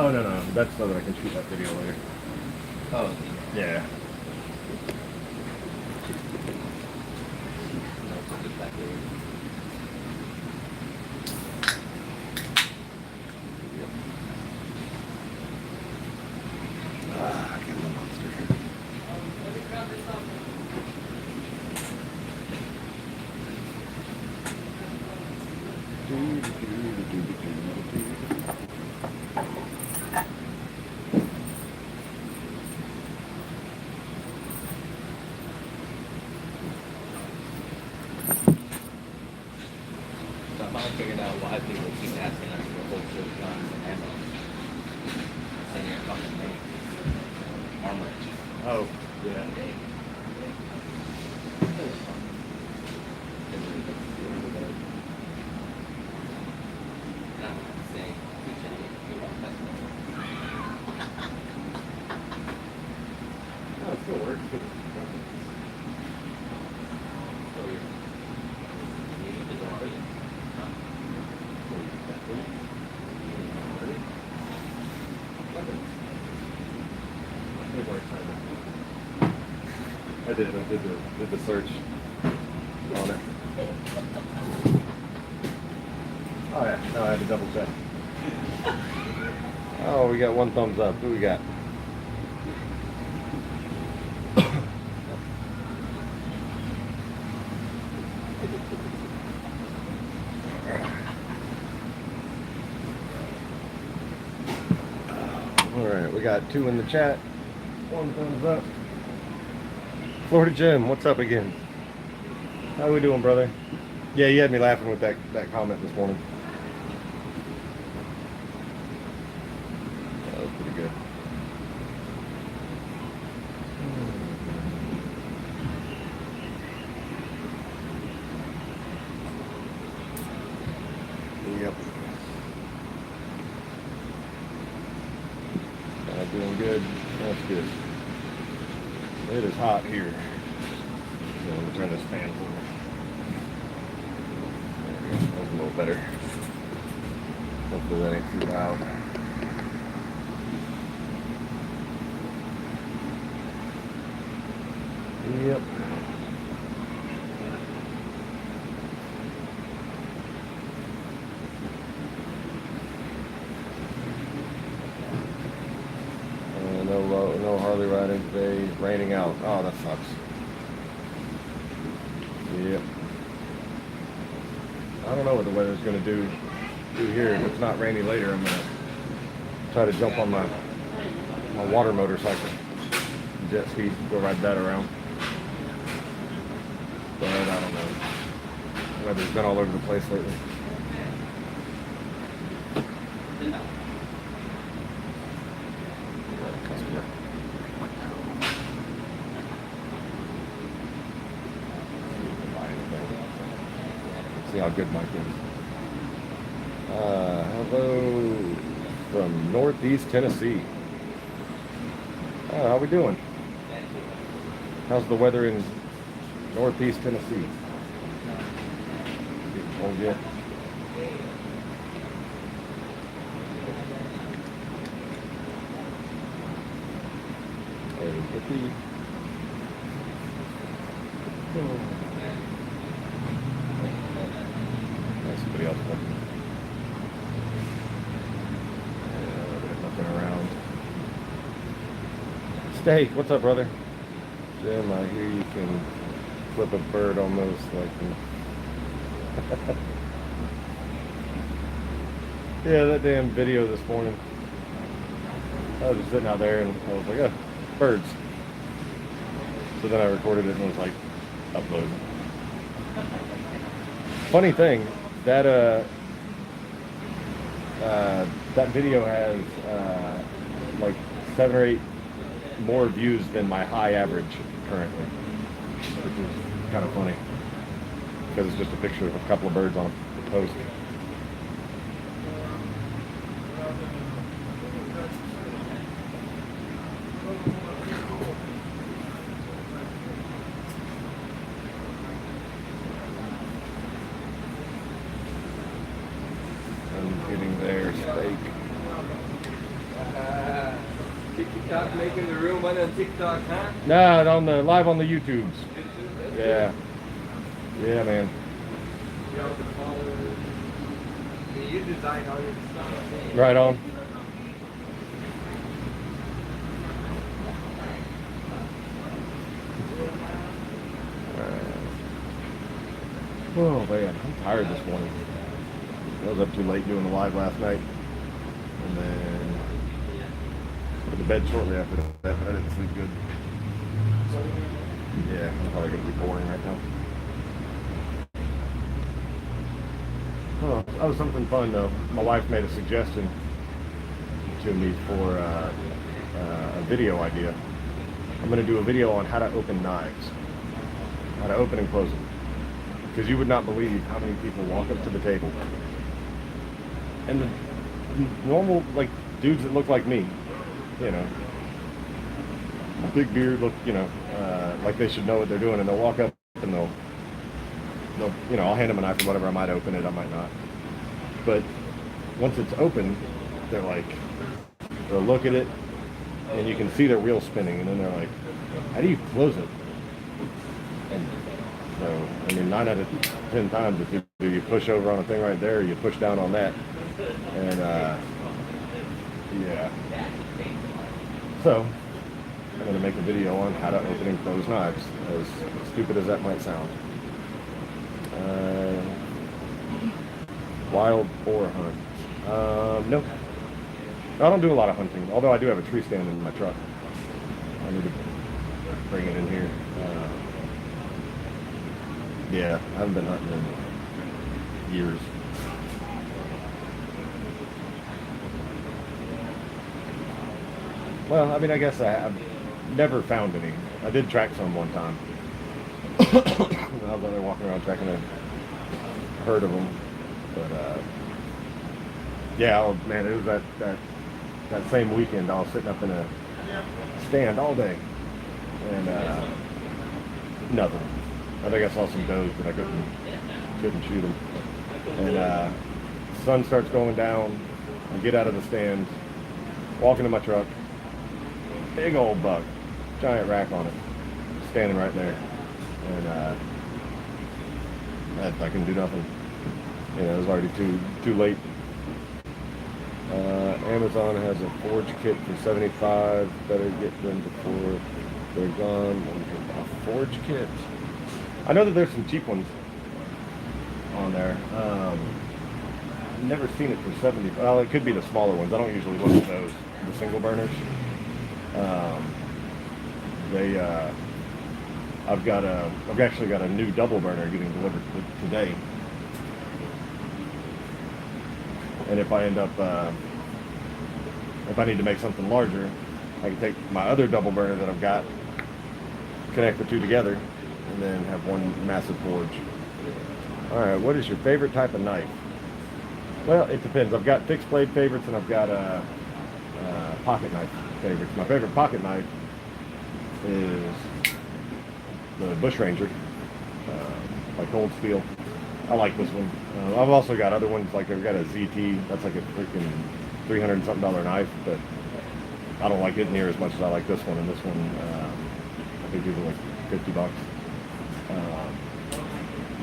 Oh, no. That's so that I can shoot that video later. Oh, Yeah. So I finally figured out why people keep asking us for whole foot guns and ammo. Saying you're fucking name. Armory. Oh, yeah. No, it still works. I did the search on it. Oh yeah, no, I had to double check. Oh, we got one thumbs up. Who we got? Alright, we got 2 in the chat. 1 thumbs up. Florida Jim, what's up again? How we doing, brother? Yeah, you had me laughing with that comment this morning. That was pretty good. Yep. Doing good. That's good. It is hot here. So I'm going to turn this fan for me. There we go. That's a little better. Hopefully that ain't too loud. Yep. No Harley riding today. It's raining out. Oh, that sucks. Yep. I don't know what the weather's going to do here. If it's not rainy later, I'm going to try to jump on my water motorcycle. Jet ski, go ride that around. But I don't know. The weather's been all over the place lately. See how good Mike is. Hello from Northeast Tennessee. How we doing? How's the weather in Northeast Tennessee? Oh yeah. Hey, somebody else walking. There's nothing around. Stay. What's up, brother? Jim, I hear you can flip a bird almost like me. Yeah, that damn video this morning. I was just sitting out there and I was like, oh, birds. So then I recorded it and was like, upload. Funny thing, that that video has like 7 or 8 more views than my high average currently, which is kind of funny because it's just a picture of a couple of birds on the post. I'm getting there, steak. not making the real money on TikTok, huh? Nah, on the live on the YouTubes. Yeah. Yeah, man. You have to follow. You design all your stuff. Right on. Oh man, I'm tired this morning. I was up too late doing the live last night, and then went to bed shortly after that. I didn't sleep good. Yeah, I'm probably gonna be boring right now. Oh, that was something fun though. My wife made a suggestion to me for a video idea. I'm gonna do a video on how to open knives, how to open and close them. Because you would not believe how many people walk up to the table and the normal, like, dudes that look like me, you know, big beard, look, you know, like they should know what they're doing, and they'll walk up and they'll, you know, I'll hand them a knife or whatever. I might open it, I might not. But once it's open, they're like, they'll look at it and you can see their wheels spinning, and then they're like, how do you close it? And so, I mean, 9 out of 10 times, if you push over on a thing right there, you push down on that, and yeah. So, I'm gonna make a video on how to open and close knives, as stupid as that might sound. Wild boar hunt. No. I don't do a lot of hunting, although I do have a tree stand in my truck. I need to bring it in here. Yeah, I haven't been hunting in years. Well, I mean, I guess I've never found any. I did track some one time. I was out there walking around tracking a herd of them. But, yeah, oh, man, it was that same weekend I was sitting up in a stand all day. And nothing. I think I saw some does, but I couldn't shoot them. And sun starts going down. I get out of the stand, walk into my truck. Big old buck, giant rack on it, standing right there. And I couldn't do nothing. You know, it was already too late. Amazon has a forge kit for $75. Better get them before they're gone. A forge kit. I know that there's some cheap ones on there. I've never seen it for $70. Well, it could be the smaller ones. I don't usually look at those, the single burners. I've actually got a new double burner getting delivered today. And if I end up, if I need to make something larger, I can take my other double burner that I've got, connect the two together, and then have one massive forge. All right, what is your favorite type of knife? Well, it depends. I've got fixed blade favorites, and I've got pocket knife favorites. My favorite pocket knife is the Bushranger, by Cold Steel. I like this one. I've also got other ones, like I've got a ZT. That's like a freaking $300-something knife, but I don't like it near as much as I like this one. And this one, I think these are like $50.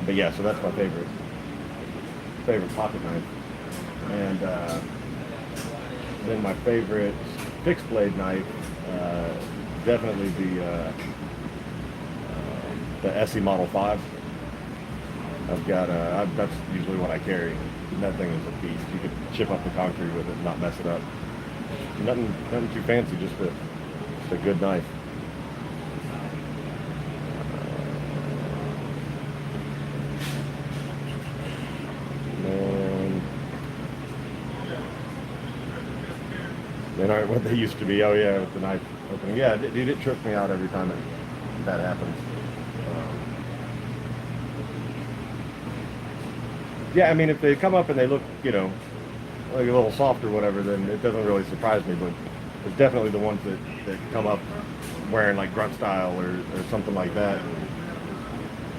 But yeah, so that's my favorite pocket knife. And then my favorite fixed blade knife, definitely the SE Model 5. I've got that's usually what I carry. That thing is a beast. You could chip up the concrete with it and not mess it up. Nothing too fancy, just a good knife. They aren't what they used to be. Oh yeah, with the knife opening. Yeah, dude, it trips me out every time that happens. Yeah, I mean, if they come up and they look, you know, like a little soft or whatever, then it doesn't really surprise me. But it's definitely the ones that come up wearing like grunt style or something like that. And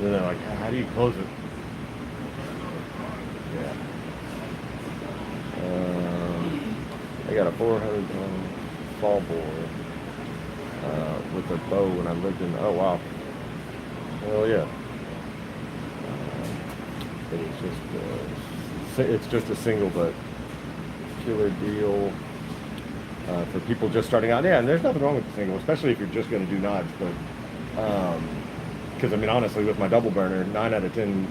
then they're like, how do you close it? Yeah. I got a 400-pound fall bore, with a bow when I lived in. Oh wow. Oh yeah. But it's just a single but killer deal for people just starting out. Yeah, and there's nothing wrong with the single, especially if you're just going to do knives. But because I mean, honestly, with my double burner, 9 out of 10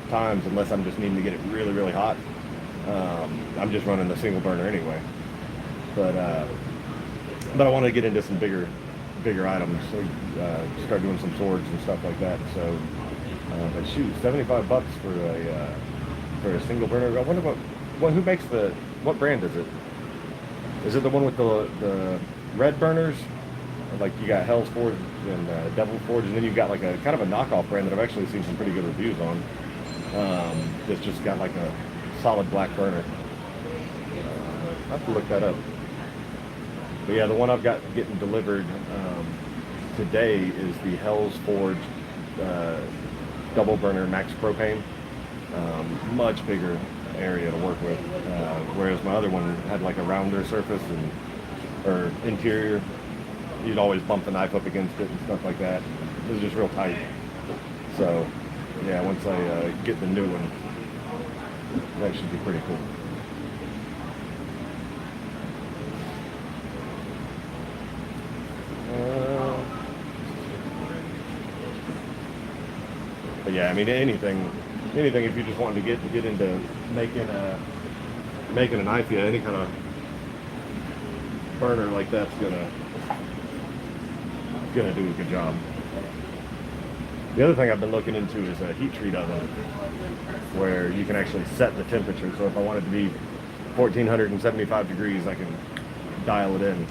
times, unless I'm just needing to get it really, really hot, I'm just running the single burner anyway. But I wanted to get into some bigger items, so start doing some swords and stuff like that. So, but shoot, $75 for a single burner. I wonder who makes what brand is it? Is it the one with the red burners? Like you got Hell's Forge and Devil's Forge, and then you've got like a kind of a knockoff brand that I've actually seen some pretty good reviews on. That's just got like a solid black burner. I have to look that up. But yeah, the one I've got getting delivered today is the Hell's Forge double burner max propane. Much bigger area to work with, whereas my other one had like a rounder surface or interior. You'd always bump the knife up against it and stuff like that. It was just real tight. So yeah, once I get the new one, that should be pretty cool. But yeah, I mean anything if you just wanted to get into making a knife, yeah, any kind of burner like that's gonna do a good job. The other thing I've been looking into is a heat treat oven, where you can actually set the temperature. So if I want it to be 1475 degrees, I can dial it in.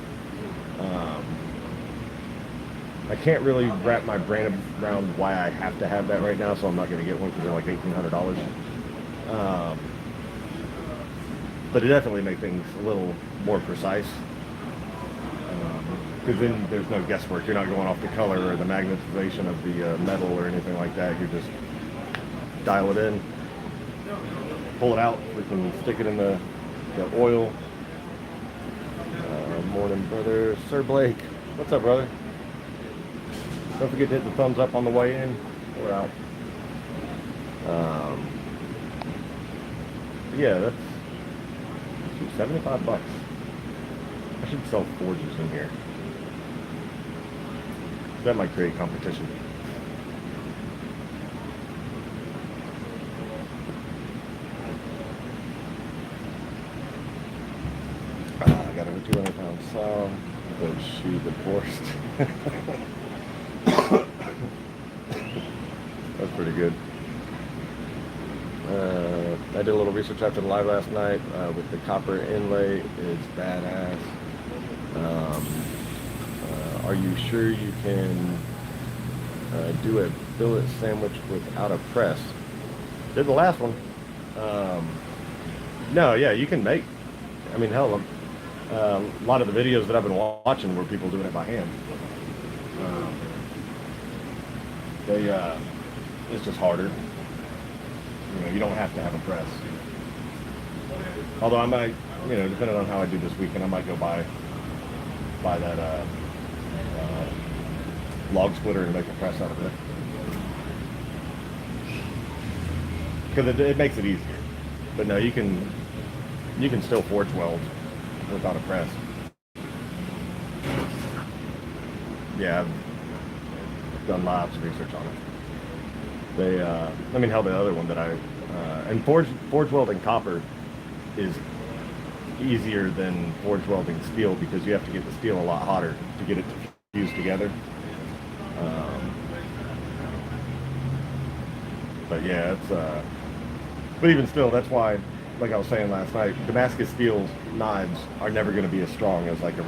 I can't really wrap my brain around why I have to have that right now, so I'm not going to get one because they're like $1,800. But it definitely makes things a little more precise. Because then there's no guesswork. You're not going off the color or the magnetization of the metal or anything like that. You just dial it in, pull it out. We can stick it in the oil. Morning, brother. Sir Blake. What's up, brother? Don't forget to hit the thumbs up on the way in. We're out. Yeah, that's $75. I should sell forges in here. That might create competition. I got a 200-pound saw, but she divorced. That's pretty good. I did a little research after the live last night with the copper inlay. It's badass. Are you sure you can do a billet sandwich without a press? Did the last one. No, yeah, you can make. I mean, hell, a lot of the videos that I've been watching were people doing it by hand. It's just harder. You know, you don't have to have a press. Although I might, you know, depending on how I do this weekend, I might go buy that log splitter and make a press out of it. Because it makes it easier. But no, you can still forge weld without a press. Yeah, I've done lots of research on it. I mean, hell, the other one that and forge welding copper is easier than forge welding steel because you have to get the steel a lot hotter to get it to fuse together. But yeah, it's but even still, that's why, like I was saying last night, Damascus steel knives are never going to be as strong as like a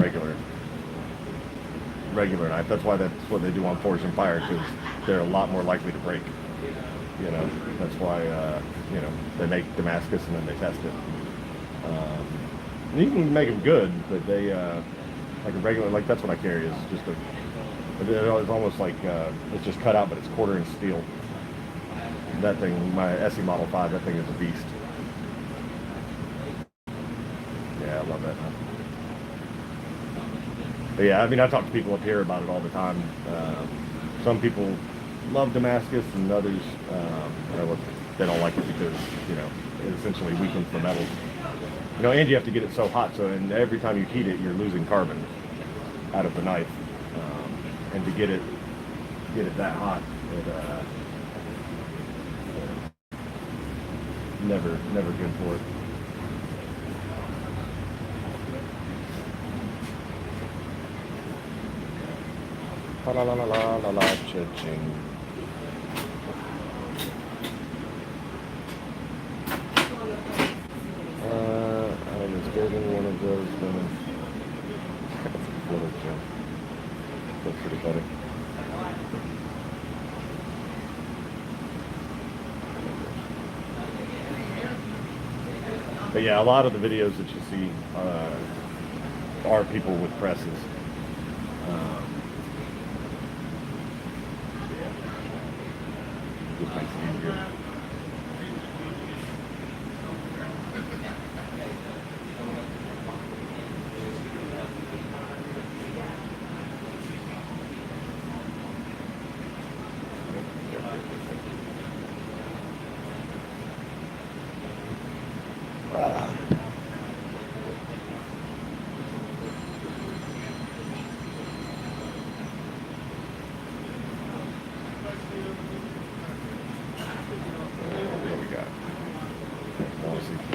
regular knife. That's why that's what they do on Forged in Fire, because they're a lot more likely to break. You know, that's why you know, they make Damascus and then they test it. And you can make them good, but they like a regular, like that's what I carry, is just it's almost like it's just cut out, but it's 1/4 inch steel. That thing, my SE Model 5, that thing is a beast. Yeah, I love that. But yeah, I mean, I talk to people up here about it all the time. Some people love Damascus, and others, they don't like it because, it essentially weakens the metals. And you have to get it so hot, and every time you heat it, you're losing carbon out of the knife. And to get it that hot, never good for it. La la la la la la cha-ching. I was building one of those little jump. That's pretty funny. But yeah, a lot of the videos that you see are people with presses. Just makes it easier.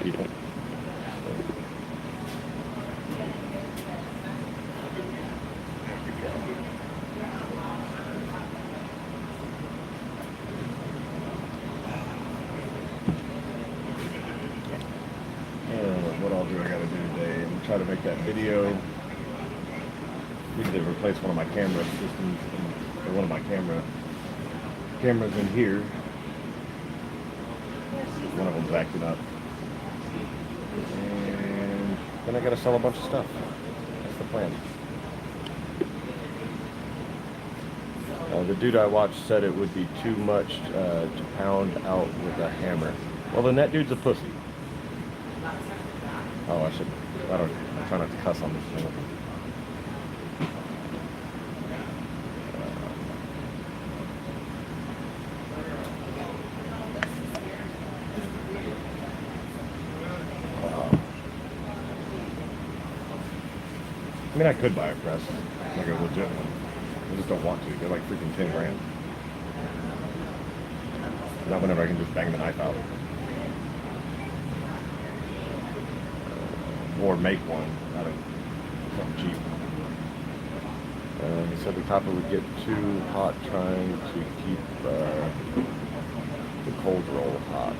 People. What all do I gotta do today? I'm trying to make that video. Need to replace one of my camera systems, or one of my cameras in here. One of them's acting up. And then I gotta sell a bunch of stuff. That's the plan. The dude I watched said it would be too much to pound out with a hammer. Well, then that dude's a pussy. Oh, I try not to cuss on this thing. I mean, I could buy a press, like a legit one. I just don't want to. They're like freaking 10 grand. Not whenever I can just bang the knife out. Or make one out of something cheap. He said the copper would get too hot trying to keep the cold roll hot.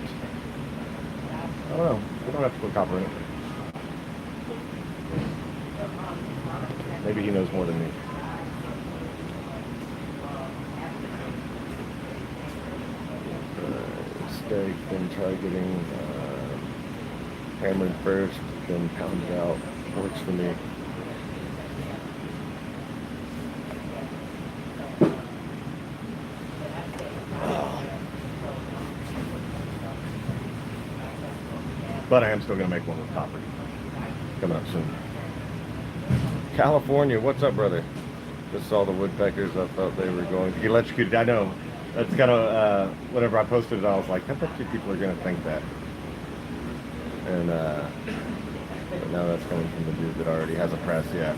I don't know. We don't have to put copper in it. Maybe he knows more than me. Steak, then try getting hammered first, then pounded out. Works for me. But I am still going to make one with copper. Coming up soon. California, what's up, brother? Just saw the woodpeckers. I thought they were going to get electrocuted. I know. That's kind of, whenever I posted it, I was like, I bet you people are going to think that. And, but now that's coming from the dude that already has a press, yeah.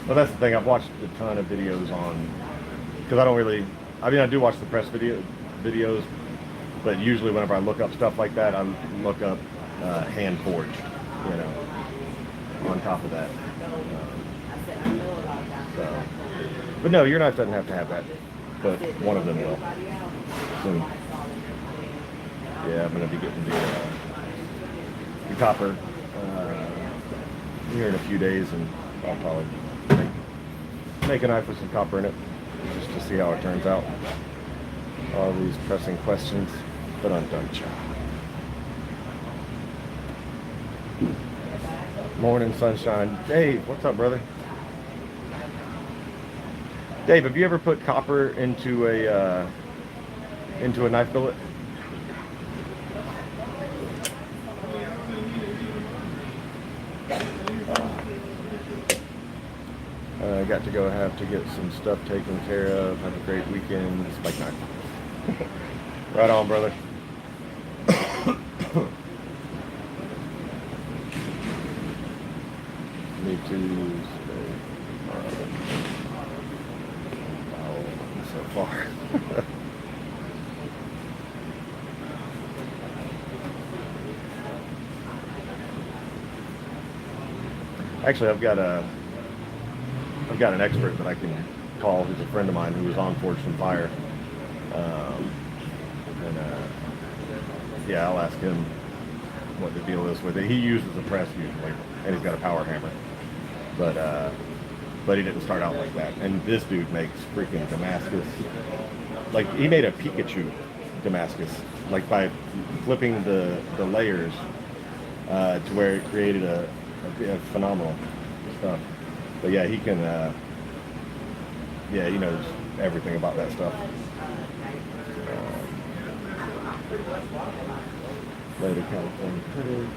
But that's the thing, I've watched a ton of videos on, because I do watch the press videos, but usually whenever I look up stuff like that, I look up hand forged, on top of that. So, but no, your knife doesn't have to have that, but one of them will soon. Yeah, I'm going to be getting the copper here in a few days, and I'll probably make a knife with some copper in it, just to see how it turns out. All these pressing questions, but I'm done. Morning, sunshine. Dave, what's up, brother? Dave, have you ever put copper into a knife billet? I got to go have to get some stuff taken care of. Have a great weekend. Spike knife. Right on, brother. Me too. Oh, so far. Actually, I've got an expert that I can call, who's a friend of mine who was on Forged in Fire. Yeah, I'll ask him what the deal is with it. He uses a press usually, and he's got a power hammer, but he didn't start out like that. And this dude makes freaking Damascus. Like, he made a Pikachu Damascus, like by flipping the layers to where it created a phenomenal stuff. But yeah, he can. Yeah, he knows everything about that stuff. Later, California critter.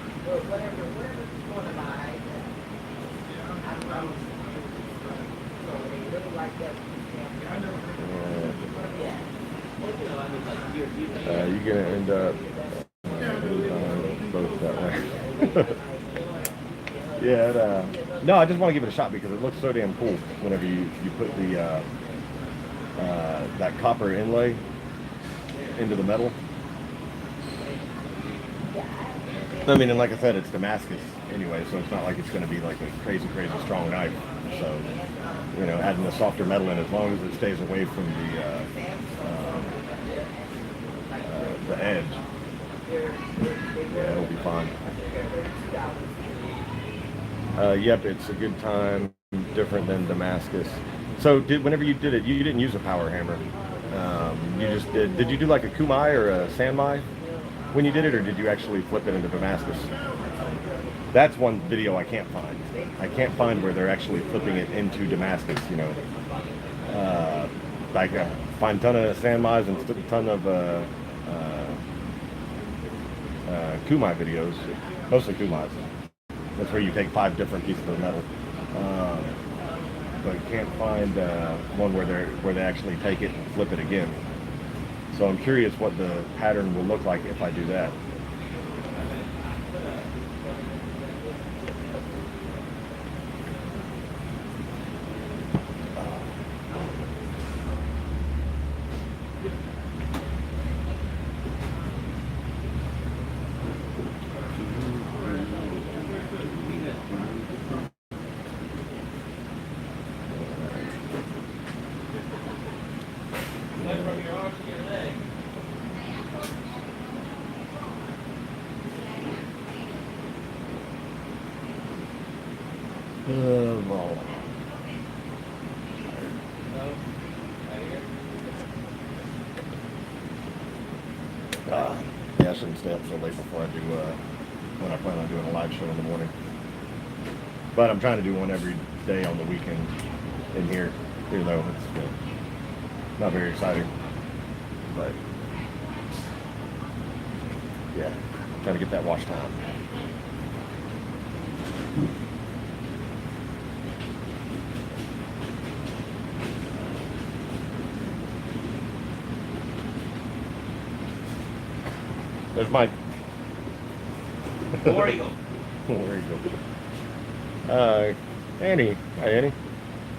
You're gonna end up both that way. Yeah. No, I just want to give it a shot because it looks so damn cool whenever you put the that copper inlay into the metal. I mean, and like I said, it's Damascus anyway, so it's not like it's going to be like a crazy strong knife. So, you know, adding the softer metal in, as long as it stays away from the edge, yeah, it'll be fine. Yep, it's a good time, different than Damascus. So, whenever you did it, you didn't use a power hammer. You just did you do like a kumai or a sanmai when you did it, or did you actually flip it into Damascus? That's one video I can't find. I can't find where they're actually flipping it into Damascus, you know. Like, I find a ton of sanmais and a ton of kumai videos, mostly kumais. That's where you take 5 different pieces of metal. But I can't find one where they actually take it and flip it again. So I'm curious what the pattern will look like if I do that. Well. Yeah, I shouldn't stay up so late before I do when I plan on doing a live show in the morning. But I'm trying to do one every day on the weekend in here, even though it's not very exciting. But yeah, trying to get that wash time. There's Mike. There you go. There you go. Annie. Hi, Annie.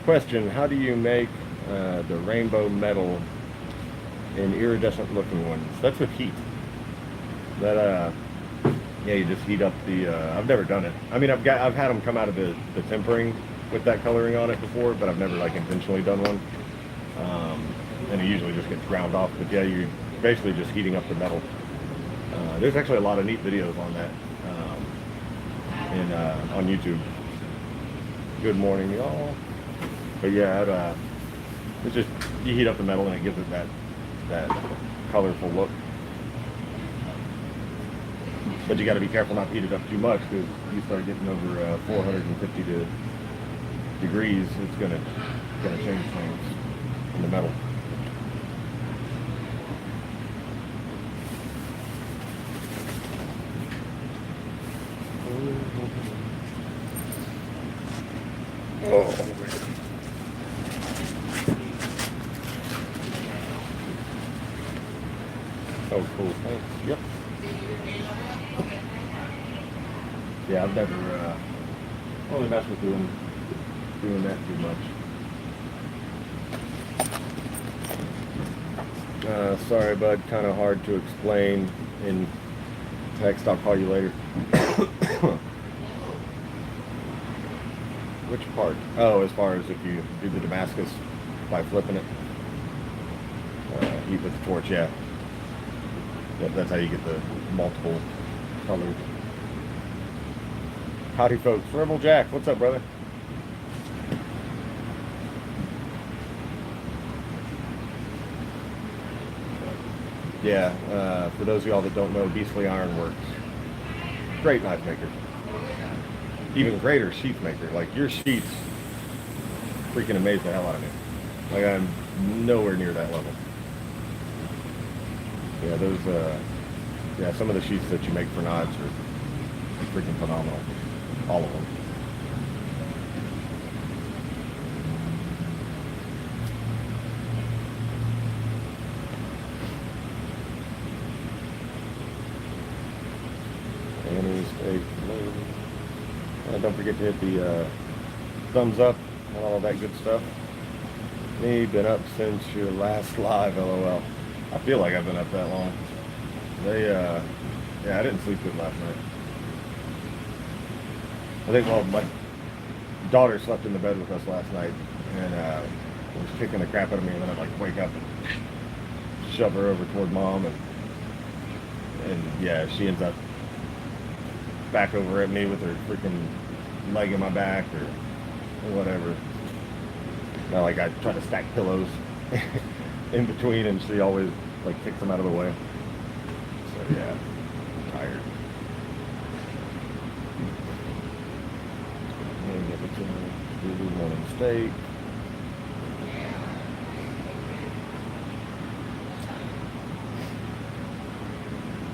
Question: how do you make the rainbow metal in iridescent looking ones? That's with heat. That yeah, you just heat up the. I've never done it. I mean, I've had them come out of the tempering with that coloring on it before, but I've never like intentionally done one. And it usually just gets ground off. But yeah, you're basically just heating up the metal. There's actually a lot of neat videos on that on YouTube. Good morning, y'all. But yeah, it's just you heat up the metal and it gives it that colorful look. But you got to be careful not to heat it up too much, because you start getting over 450 degrees, it's gonna change things in the metal. Oh. Oh, cool. Thanks. Yep. Yeah, I've never really messed with doing that too much. Sorry, bud. Kind of hard to explain in text. I'll call you later. Which part? Oh, as far as if you do the Damascus by flipping it. Heat with the torch, yeah. Yep, that's how you get the multiple colors. Howdy, folks. Rebel Jack, what's up, brother? Yeah, for those of y'all that don't know, Beastly Iron Works. Great knife maker. Even greater sheath maker. Like, your sheaths freaking amaze the hell out of me. Like, I'm nowhere near that level. Yeah, those, yeah, some of the sheaths that you make for knives are freaking phenomenal. All of them. Don't forget to hit the thumbs up and all of that good stuff. Me, been up since your last live, LOL. I feel like I've been up that long. Yeah, I didn't sleep good last night. I think, well, my daughter slept in the bed with us last night and was kicking the crap out of me, and then I'd like wake up and shove her over toward mom, and yeah, she ends up back over at me with her freaking leg in my back or whatever. Now, like, I try to stack pillows in between, and she always like kicks them out of the way. So yeah, I'm tired. And get the morning steak.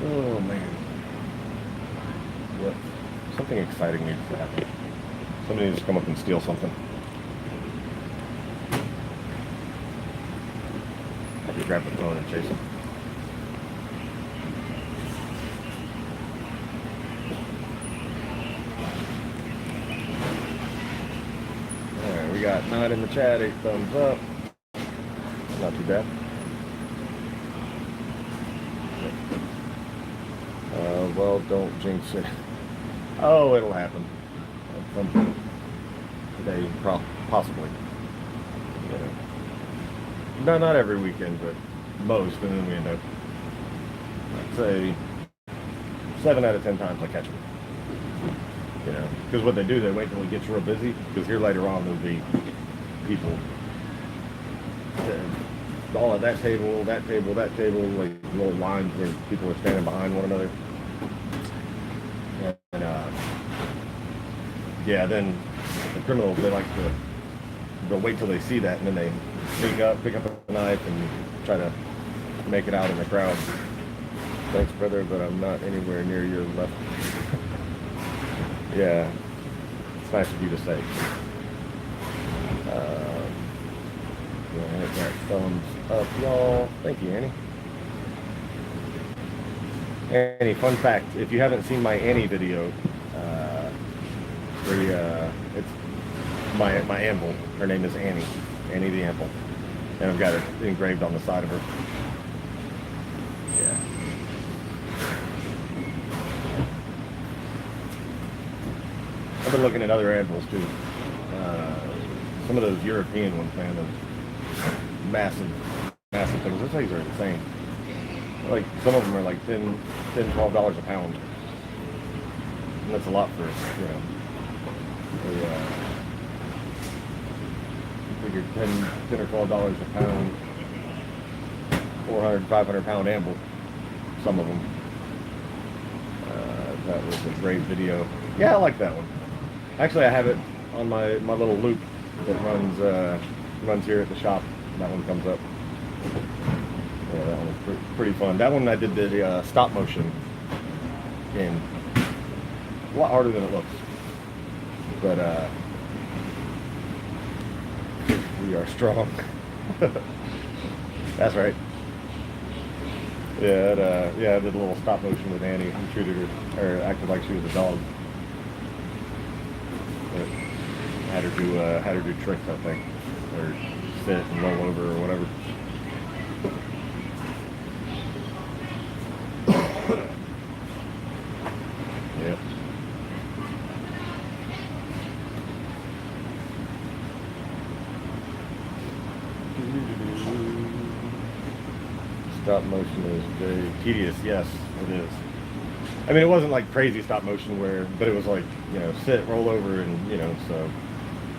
Oh man. What? Something exciting needs to happen. Somebody needs to come up and steal something. I could grab the phone and chase him. Alright, we got 9 in the chat, 8 thumbs up. Not too bad. Well, don't jinx it. Oh, it'll happen at some point today, possibly. You know. No, not every weekend, but most, and then we end up, I'd say, 7 out of 10 times I catch them. You know, because what they do, they wait till it gets real busy, because here later on there'll be people all at that table, like little lines where people are standing behind one another. And yeah, then the criminals, they'll wait till they see that, and then they sneak up, pick up a knife, and try to make it out in the crowd. Thanks, brother, but I'm not anywhere near your left. Yeah, it's nice of you to say. Yeah, hit that thumbs up, y'all. Thank you, Annie. Annie, fun fact, if you haven't seen my Annie video, it's my anvil. Her name is Annie the anvil. And I've got it engraved on the side of her. Yeah. I've been looking at other anvils too. Some of those European ones, man, those massive things. Those things are insane. Like, some of them are like $10, $12 a pound. And that's a lot for, you know, figure $10 or $12 a pound, 400, 500 pound anvil, some of them. That was a great video. Yeah, I like that one. Actually, I have it on my little loop that runs here at the shop. That one comes up. Yeah, that one was pretty fun. That one I did the stop motion in. A lot harder than it looks. But we are strong. That's right. Yeah, I did a little stop motion with Annie and treated her, or acted like she was a dog. But had her do tricks, I think, or sit and roll over or whatever. Yep. Stop motion is very tedious. Yes, it is. I mean, it wasn't like crazy stop motion but it was like, sit, roll over, and, so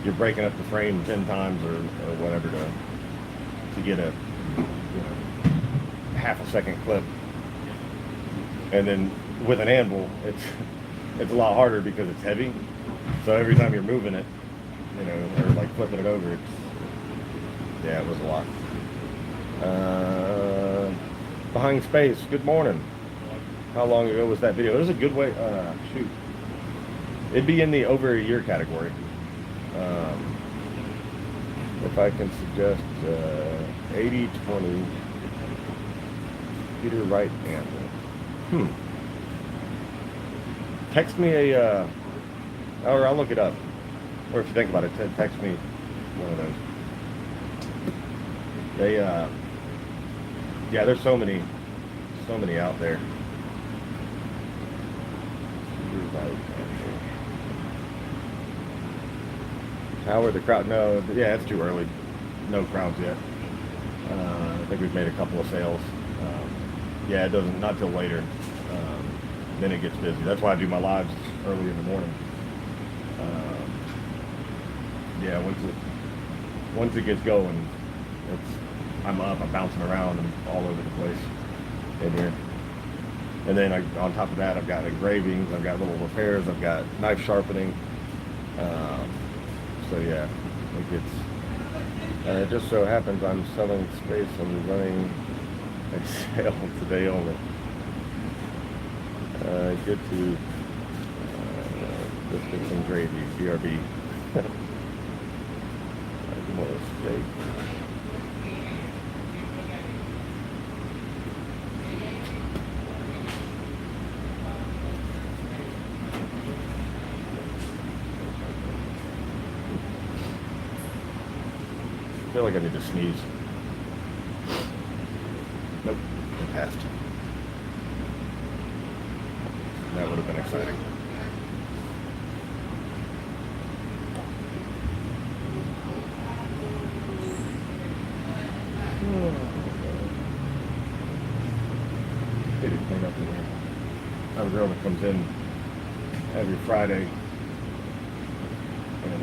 you're breaking up the frame 10 times or whatever to get a, half a second clip. And then with an anvil, it's a lot harder because it's heavy. So every time you're moving it, or like flipping it over, it was a lot. Behind Space, good morning. How long ago was that video? It was a good way, shoot. It'd be in the over a year category. If I can suggest 80-20 Peter Wright anvil. Text me or I'll look it up. Or if you think about it, text me one of those. There's so many out there. How are the crowd? No, yeah, it's too early. No crowds yet. I think we've made a couple of sales. It doesn't, not till later. Then it gets busy. That's why I do my lives early in the morning. Once it gets going, I'm up, I'm bouncing around, I'm all over the place in here. And then on top of that, I've got engravings, I've got little repairs, I've got knife sharpening. It just so happens I'm selling space and running a sale today only. Good to biscuits and gravy, BRB. More steak. I feel like I need to sneeze. Nope, it passed. That would have been exciting. Need to clean up in here. I have a girl that comes in every Friday and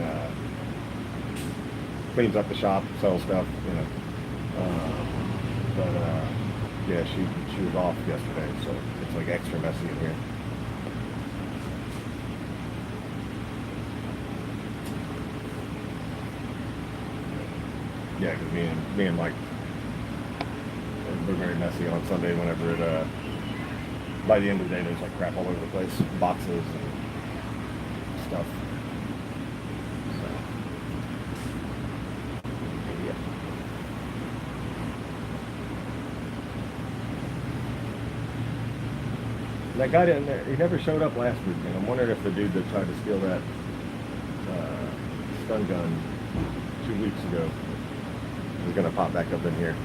cleans up the shop, sells stuff, she was off yesterday, so it's like extra messy in here. Yeah, because me and Mike, we're very messy on Sunday whenever it, by the end of the day, there's like crap all over the place, boxes and stuff. That guy down there, he never showed up last week, and I'm wondering if the dude that tried to steal that stun gun 2 weeks ago is going to pop back up in here.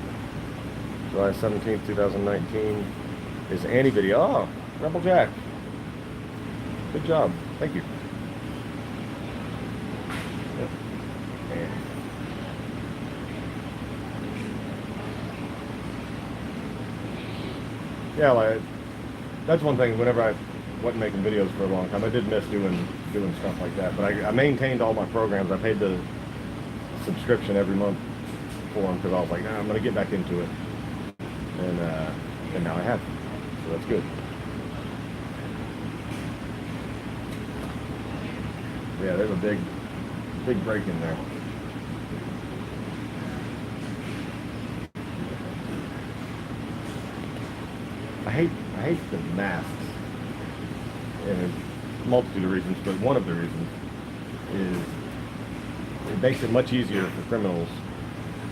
July 17th, 2019 is Annie video. Oh, Rebel Jack. Good job. Thank you. Yep. Annie. Yeah, that's one thing. Whenever I wasn't making videos for a long time, I did miss doing stuff like that. But I maintained all my programs. I paid the subscription every month for them because I was like, nah, I'm going to get back into it. And now I have. So that's good. Yeah, there's a big break in there. I hate the masks, and a multitude of reasons, but one of the reasons is it makes it much easier for criminals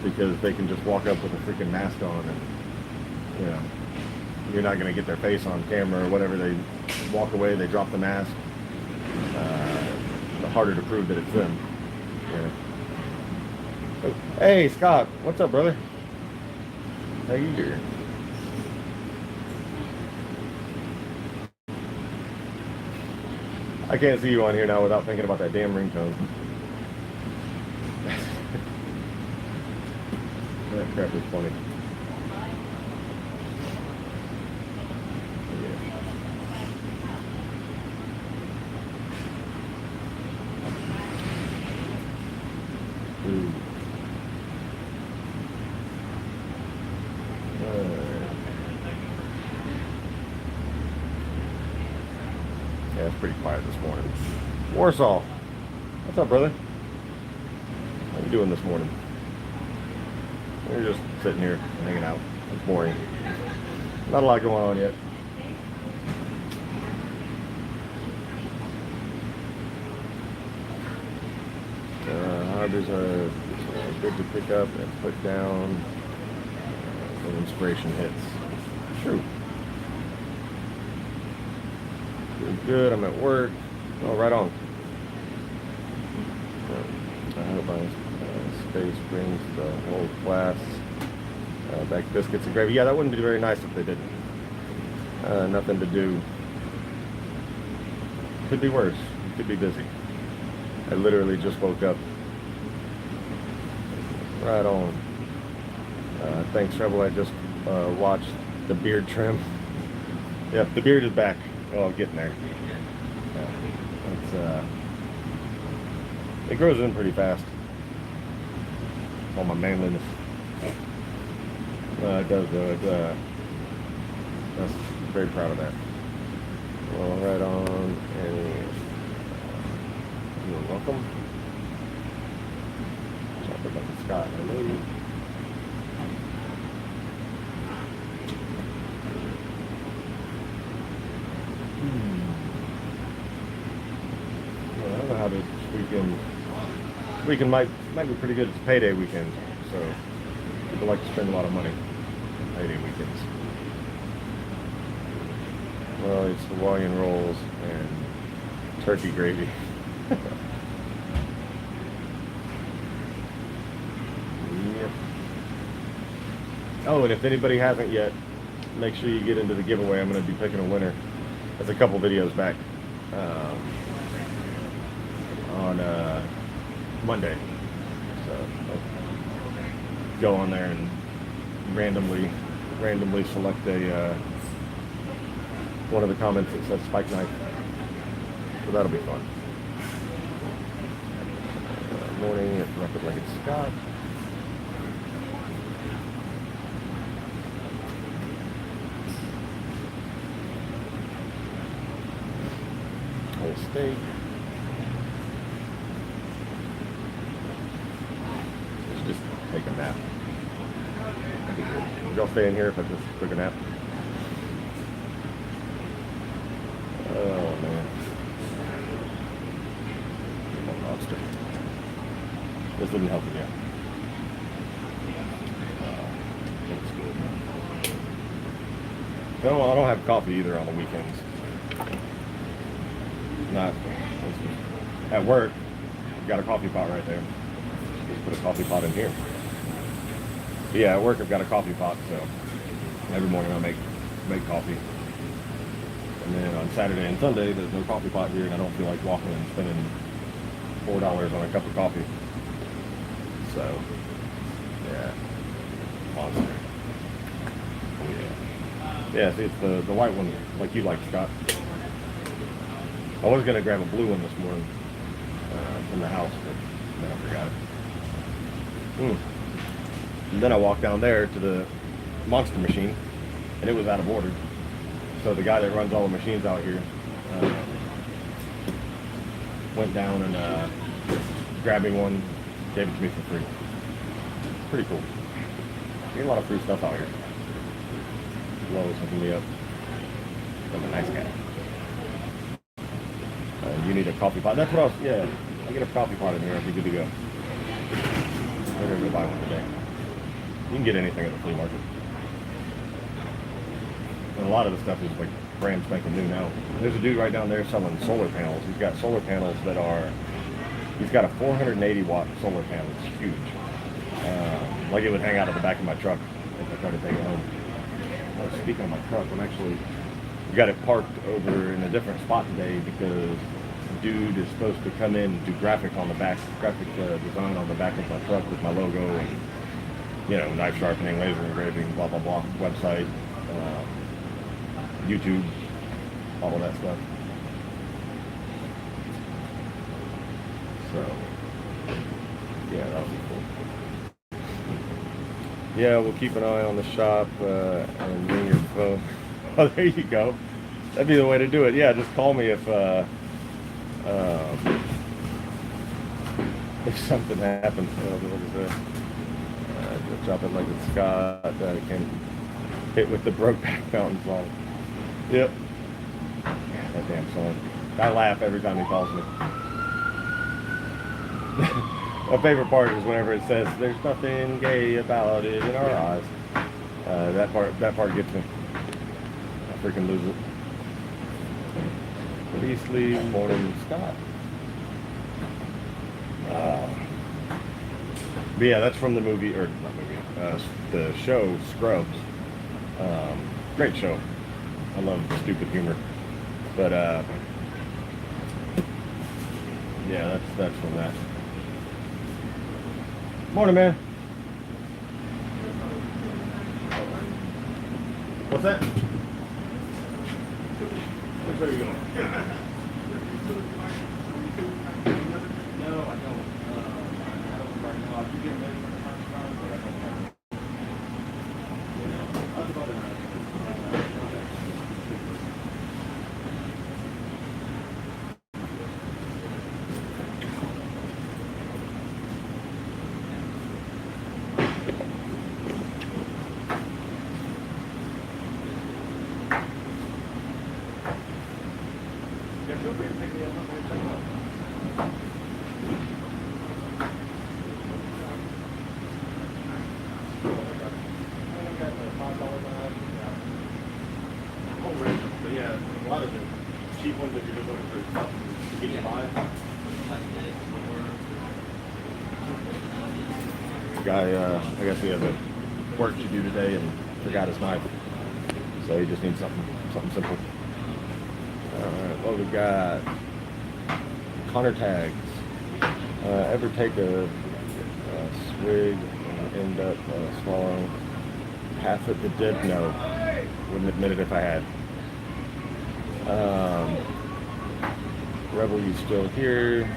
because they can just walk up with a freaking mask on and, you're not going to get their face on camera or whatever. They walk away, they drop the mask. The harder to prove that it's them. Yeah. Hey, Scott, what's up, brother? How you doing? I can't see you on here now without thinking about that damn ringtone. That crap is funny. Ooh. Yeah, it's pretty quiet this morning. Warsaw, what's up, brother? How you doing this morning? We're just sitting here hanging out. It's boring. Not a lot going on yet. Harbors are good to pick up and put down when inspiration hits. True. Doing good. I'm at work. Oh, right on. I hope my space brings the whole class back biscuits and gravy. Yeah, that wouldn't be very nice if they didn't. Nothing to do. Could be worse. Could be busy. I literally just woke up. Right on. Thanks, Treble. I just watched the beard trim. Yep, the beard is back. Oh, getting there. It grows in pretty fast. All my manliness. It does though. I'm very proud of that. Well, right on. And you're welcome. Talk about the Scott. Hello. Well, I don't know how this weekend might be pretty good. It's payday weekend, so people like to spend a lot of money on payday weekends. Well, it's Hawaiian rolls and turkey gravy. Yep. Oh, and if anybody hasn't yet, make sure you get into the giveaway. I'm going to be picking a winner. That's a couple videos back on Monday. So go on there and randomly select a one of the comments that says spike knife. So that'll be fun. Morning at Rocket Legged Scott. Whole steak. Let's just take a nap. Y'all stay in here if I just took a nap? Oh man. Lobster. This didn't help it yet. Looks good. No, I don't have coffee either on the weekends. Not at work. Got a coffee pot right there. Just put a coffee pot in here. But yeah, at work I've got a coffee pot, so every morning I make coffee. And then on Saturday and Sunday there's no coffee pot here, and I don't feel like walking and spending $4 on a cup of coffee. So yeah, monster. Yeah, see, it's the white one like you like, Scott. I was gonna grab a blue one this morning from the house, but then I forgot it. And then I walked down there to the monster machine, and it was out of order. So the guy that runs all the machines out here went down and grabbed me one, gave it to me for free. Pretty cool. You get a lot of free stuff out here. Lowe's hooking me up. I'm a nice guy. You need a coffee pot. That's what I was, yeah. I get a coffee pot in here, I'll be good to go. I'm gonna go buy one today. You can get anything at the flea market. And a lot of the stuff is like brand spanking new now. There's a dude right down there selling solar panels. He's got solar panels that are, he's got a 480 watt solar panel. It's huge. Like it would hang out of the back of my truck if I tried to take it home. Speaking of my truck, I'm actually, we got it parked over in a different spot today because the dude is supposed to come in and do graphic on the back, design on the back of my truck with my logo and, you know, knife sharpening, laser engraving, blah, blah, blah, website, YouTube, all of that stuff. So, yeah, that'll be cool. Yeah, we'll keep an eye on the shop and ring your phone. Oh, there you go. That'd be the way to do it. Yeah, just call me if something happens. Drop it like it's Scott. Can hit with the Brokeback Mountain song. Yep. Yeah, that damn song. I laugh every time he calls me. My favorite part is whenever it says, "There's nothing gay about it in our eyes." That part gets me. I freaking lose it. Beastly Morning Scott. But yeah, that's from the movie, or not movie, the show Scrubs. Great show. I love stupid humor. But yeah, that's from that. Morning, man. What's that? Which way are you going? No, I don't. You get ready for the first time, but I don't have it. That's about it. Guy, I guess he has a work to do today and forgot his knife, so he just needs something simple. Alright, what we got? Connor tags. Ever take a swig and end up swallowing half of the dip? No, wouldn't admit it if I had. Rebel, you still here?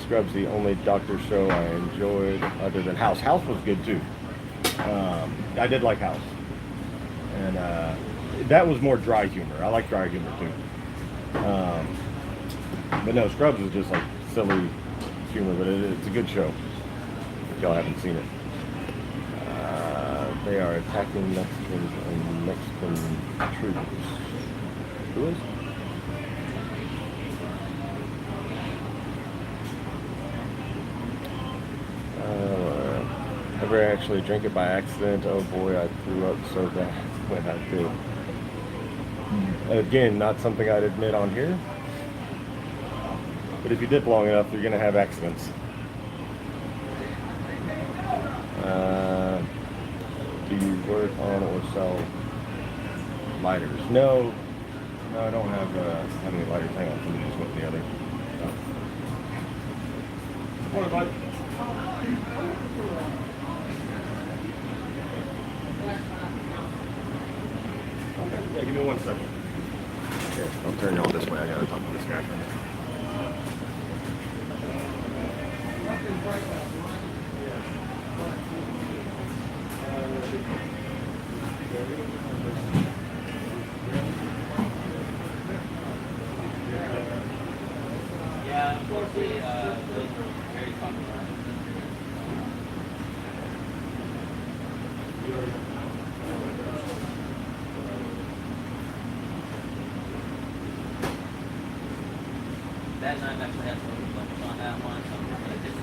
Scrubs, the only Doctor show I enjoyed other than House. House was good too. I did like House, and that was more dry humor. I like dry humor too. But no, Scrubs is just like silly humor, but it's a good show. If y'all haven't seen it, they are attacking Mexicans and Mexican troops. Who is? Ever actually drink it by accident? Oh boy, I threw up so bad when I did. Again, not something I'd admit on here, but if you dip long enough, you're gonna have accidents. Do you work on or sell lighters? No, I don't have any lighters. Hang on, somebody just went in the other. Morning, bud. Yeah, give me 1 second. Okay, I'll turn y'all this way. I gotta talk to this guy. Yeah, unfortunately, those are very popular. That night actually had some focus on that one, so I'm gonna just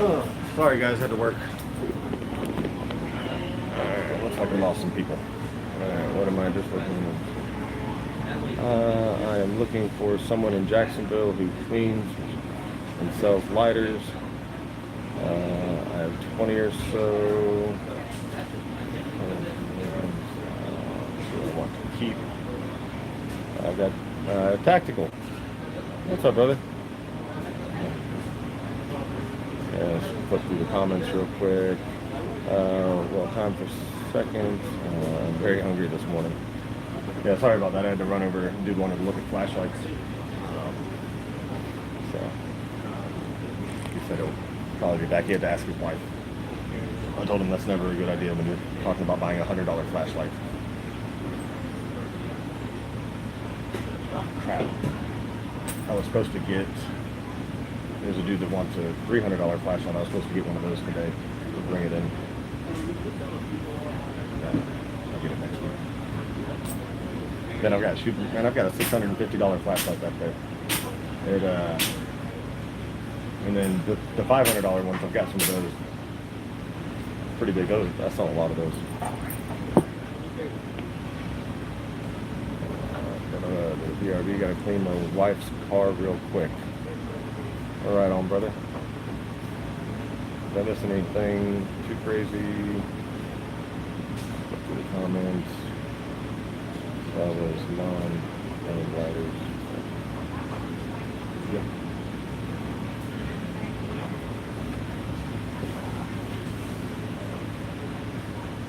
Oh, sorry guys, had to work. Alright, looks like we lost some people. Alright, what am I just looking at? I am looking for someone in Jacksonville who cleans and sells lighters. I have 20 or so. I want to keep. I've got Tactical. What's up, brother? Yeah, let's flip through the comments real quick. Well, time for seconds. I'm very hungry this morning. Yeah, sorry about that. I had to run over. Dude wanted to look at flashlights. So he said he'll probably be back. He had to ask his wife. I told him that's never a good idea when you're talking about buying a $100 flashlight. Oh, crap. I was supposed to get. There's a dude that wants a $300 flashlight. I was supposed to get one of those today. We'll bring it in. I'll get it next week. Then I've got a $650 flashlight back there. And then the $500 ones, I've got some of those. pretty big. I saw a lot of those. The BRB, gotta clean my wife's car real quick. All right, on, brother. Did I miss anything too crazy? Look through the comments. That was non-lighters. Yep.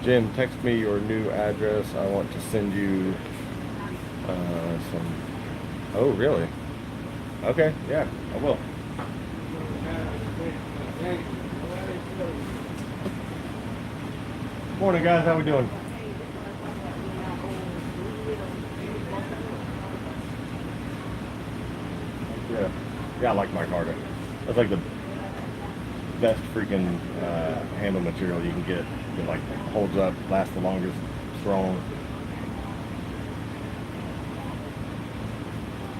Jim, text me your new address. I want to send you some. Oh, really? Okay, yeah, I will. Morning, guys. How we doing? Yeah, I like my Carter. That's like the best freaking handle material you can get. It like holds up, lasts the longest, strong.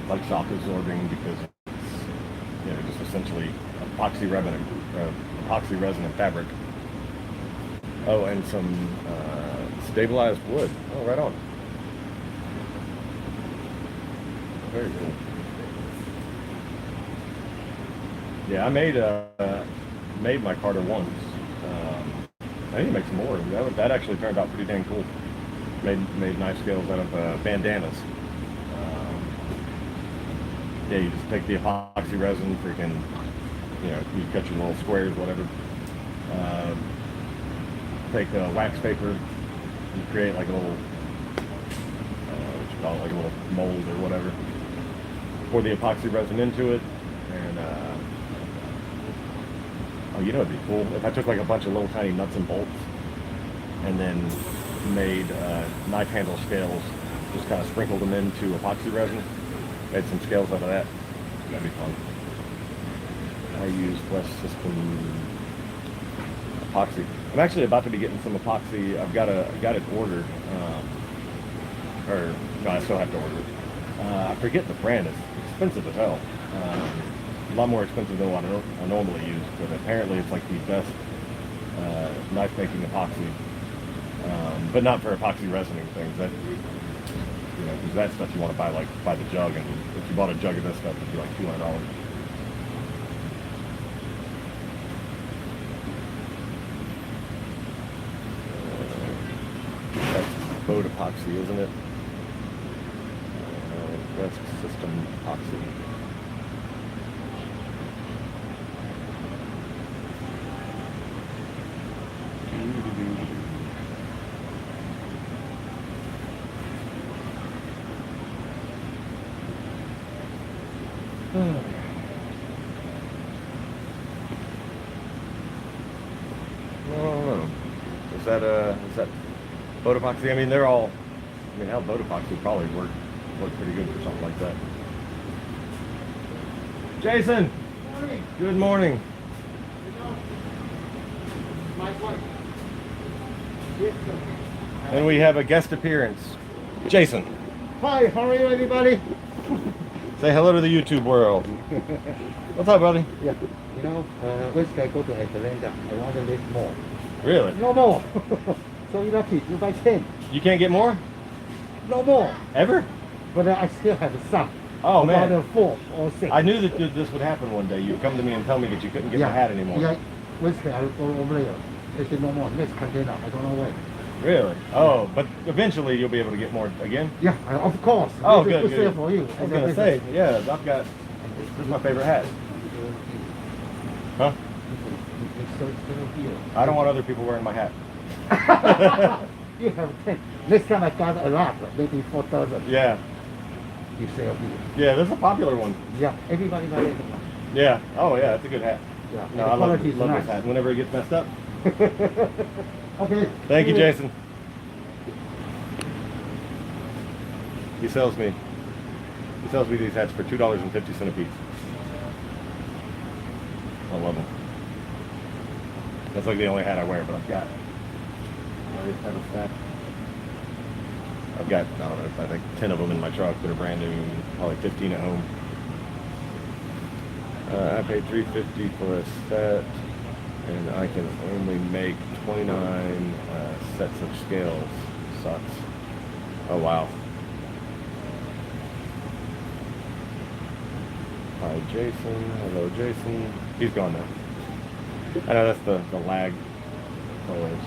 Like shock absorbing because it's just essentially epoxy resin and fabric. Oh, and some stabilized wood. Oh, right on. Very cool. Yeah, I made my Carter once. I need to make some more. That actually turned out pretty dang cool. Made knife scales out of bandanas. Yeah, you just take the epoxy resin, freaking, you cut your little squares, whatever. Take wax paper, you create like a little, what you call it, like a little mold or whatever. Pour the epoxy resin into it, and it'd be cool if I took like a bunch of little tiny nuts and bolts, and then made knife handle scales, just kind of sprinkled them into epoxy resin. Made some scales out of that. That'd be fun. I use West System epoxy. I'm actually about to be getting some epoxy. I've got it ordered. Or no, I still have to order it. I forget the brand. It's expensive as hell. A lot more expensive than what I normally use. But apparently, it's like the best knife making epoxy. But not for epoxy resining things. That. Because that stuff you want to buy by the jug, and if you bought a jug of this stuff, it'd be like $200. That's boat epoxy, isn't it? West System epoxy. Is that boat epoxy? I mean, hell, boat epoxy would probably work pretty good for something like that. Jason! Morning. Good morning. My wife. And we have a guest appearance. Jason. Hi, how are you, everybody? Say hello to the YouTube world. What's up, buddy? Yeah. First I go to Atlanta. I want to live more. Really? No more. So you're lucky. You buy 10. You can't get more? No more. Ever? But I still have some. Oh, man. About 4 or 6. I knew that this would happen one day. You'd come to me and tell me that you couldn't get my hat anymore. Yeah. Wednesday I go over there. They said no more. Next container. I don't know when. Really? Oh, but eventually you'll be able to get more again? Yeah, of course. Oh, This is good, sale good. for you. I was going to say, yeah, this is my favorite hat. Huh? It's so here. I don't want other people wearing my hat. You have 10. Next time I got a lot, maybe 4,000. Yeah. You sell here. Yeah, this is a popular one. Yeah, everybody buy it. Yeah. Oh, yeah, it's a good hat. Yeah, No, the I love quality this is nice. hat. Whenever it gets messed up. Okay. Thank you, Jason. He sells me these hats for $2.50 a piece. I love them. That's like the only hat I wear, but I've got I don't know, I think 10 of them in my truck that are brand new, probably 15 at home. I paid $3.50 for a set. and I can only make 29 sets of scales. Sucks. Oh wow. Hi Jason. Hello Jason. He's gone now. I know that's the lag. Always.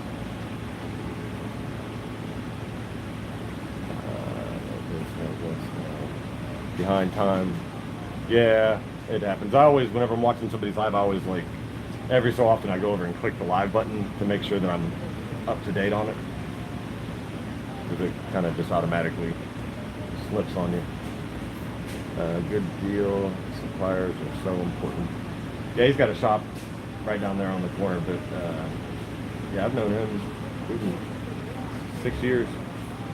Behind time. Yeah, it happens. I always, whenever I'm watching somebody's live, I always like, every so often I go over and click the live button to make sure that I'm up to date on it. Because it kind of just automatically slips on you. Good deal. Suppliers are so important. Yeah, he's got a shop right down there on the corner, but yeah, I've known him 6 years.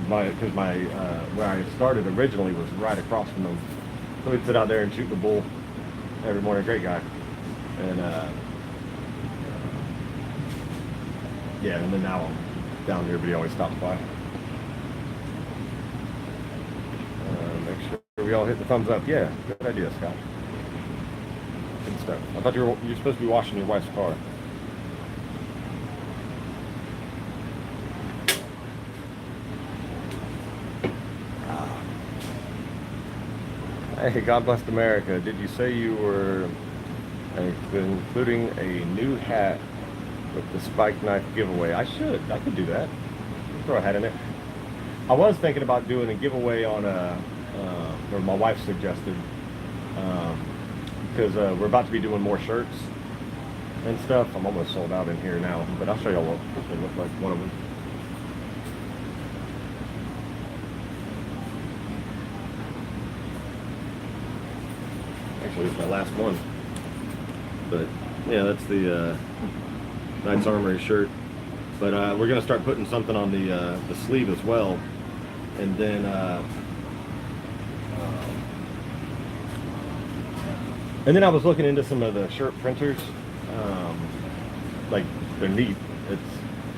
Because where I started originally was right across from him. So we'd sit out there and shoot the bull every morning. Great guy. And yeah, and then now I'm down here, but he always stops by. Make sure we all hit the thumbs up. Yeah, good idea, Scott. Good stuff. I thought you're supposed to be washing your wife's car. Hey, God bless America. Did you say you were including a new hat with the spike knife giveaway? I could do that. Throw a hat in there. I was thinking about doing a giveaway on or my wife suggested, because we're about to be doing more shirts and stuff. I'm almost sold out in here now, but I'll show y'all what they look like. One of them. Actually, it's my last one. But yeah, that's the Knight's Armory shirt. But we're gonna start putting something on the sleeve as well, and then I was looking into some of the shirt printers. Like, they're neat.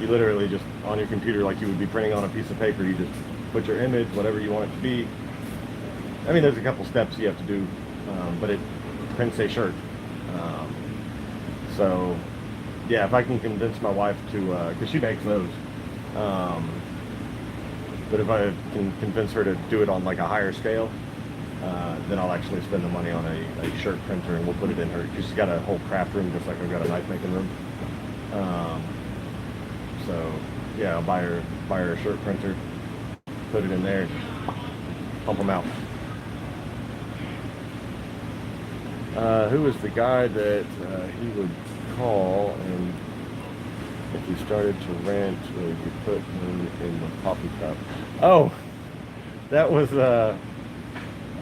You literally just on your computer, like you would be printing on a piece of paper. You just put your image, whatever you want it to be. I mean, there's a couple steps you have to do, but it prints a shirt. So yeah, if I can convince my wife to, because she makes those, but if I can convince her to do it on like a higher scale, then I'll actually spend the money on a shirt printer, and we'll put it in her. She's got a whole craft room, just like I've got a knife making room. So yeah, I'll buy her a shirt printer, put it in there, pump them out. Who was the guy that he would call, and if he started to rant, you put him in the coffee cup? Oh, that was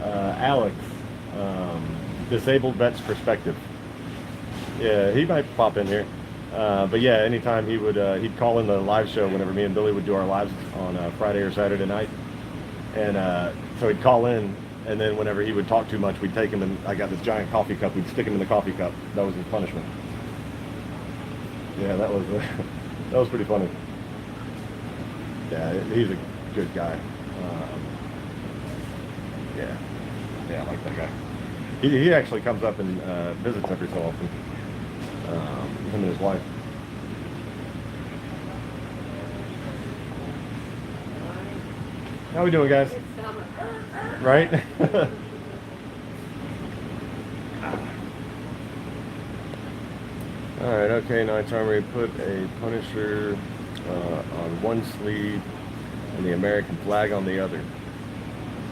Alex, Disabled Vets Perspective. Yeah, he might pop in here. But yeah, anytime he'd call in the live show whenever me and Billy would do our lives on Friday or Saturday night. And so he'd call in, and then whenever he would talk too much, we'd take him, and I got this giant coffee cup, we'd stick him in the coffee cup. That was his punishment. Yeah, that was pretty funny. Yeah, he's a good guy. Yeah, I like that guy. He actually comes up and visits every so often. Him and his wife. How we doing, guys? Right? All right, okay, Knight's Armory put a Punisher on one sleeve and the American flag on the other.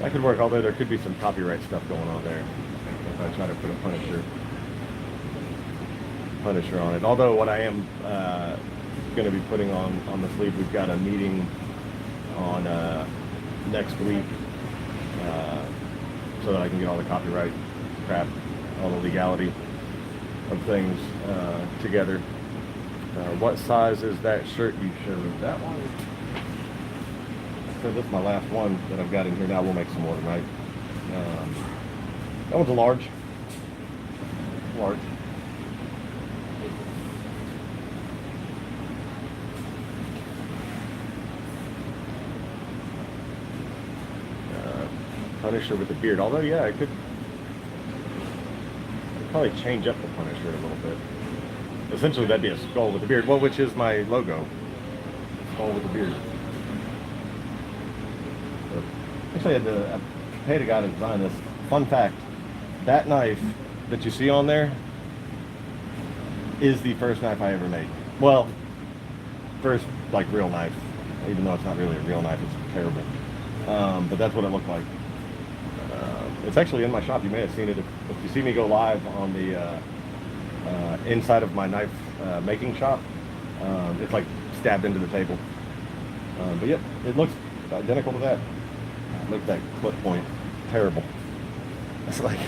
That could work, although there could be some copyright stuff going on there if I try to put a Punisher on it. Although what I am going to be putting on the sleeve, we've got a meeting on next week so that I can get all the copyright crap, all the legality of things together. What size is that shirt you showed? That one? So this is my last one that I've got in here now. We'll make some more tonight. That one's a large. Large. Punisher with the beard. Although, yeah, I could probably change up the Punisher a little bit. essentially that'd be a skull with a beard. Well, which is my logo. Skull with a beard. But actually, I paid a guy to design this. Fun fact: that knife that you see on there is the first knife I ever made. Well, first like real knife, even though it's not really a real knife, it's terrible. But that's what it looked like. It's actually in my shop. You may have seen it if you see me go live on the inside of my knife making shop. It's like stabbed into the table. But yep, it looks identical to that. Look at that clip point. Terrible. It's like,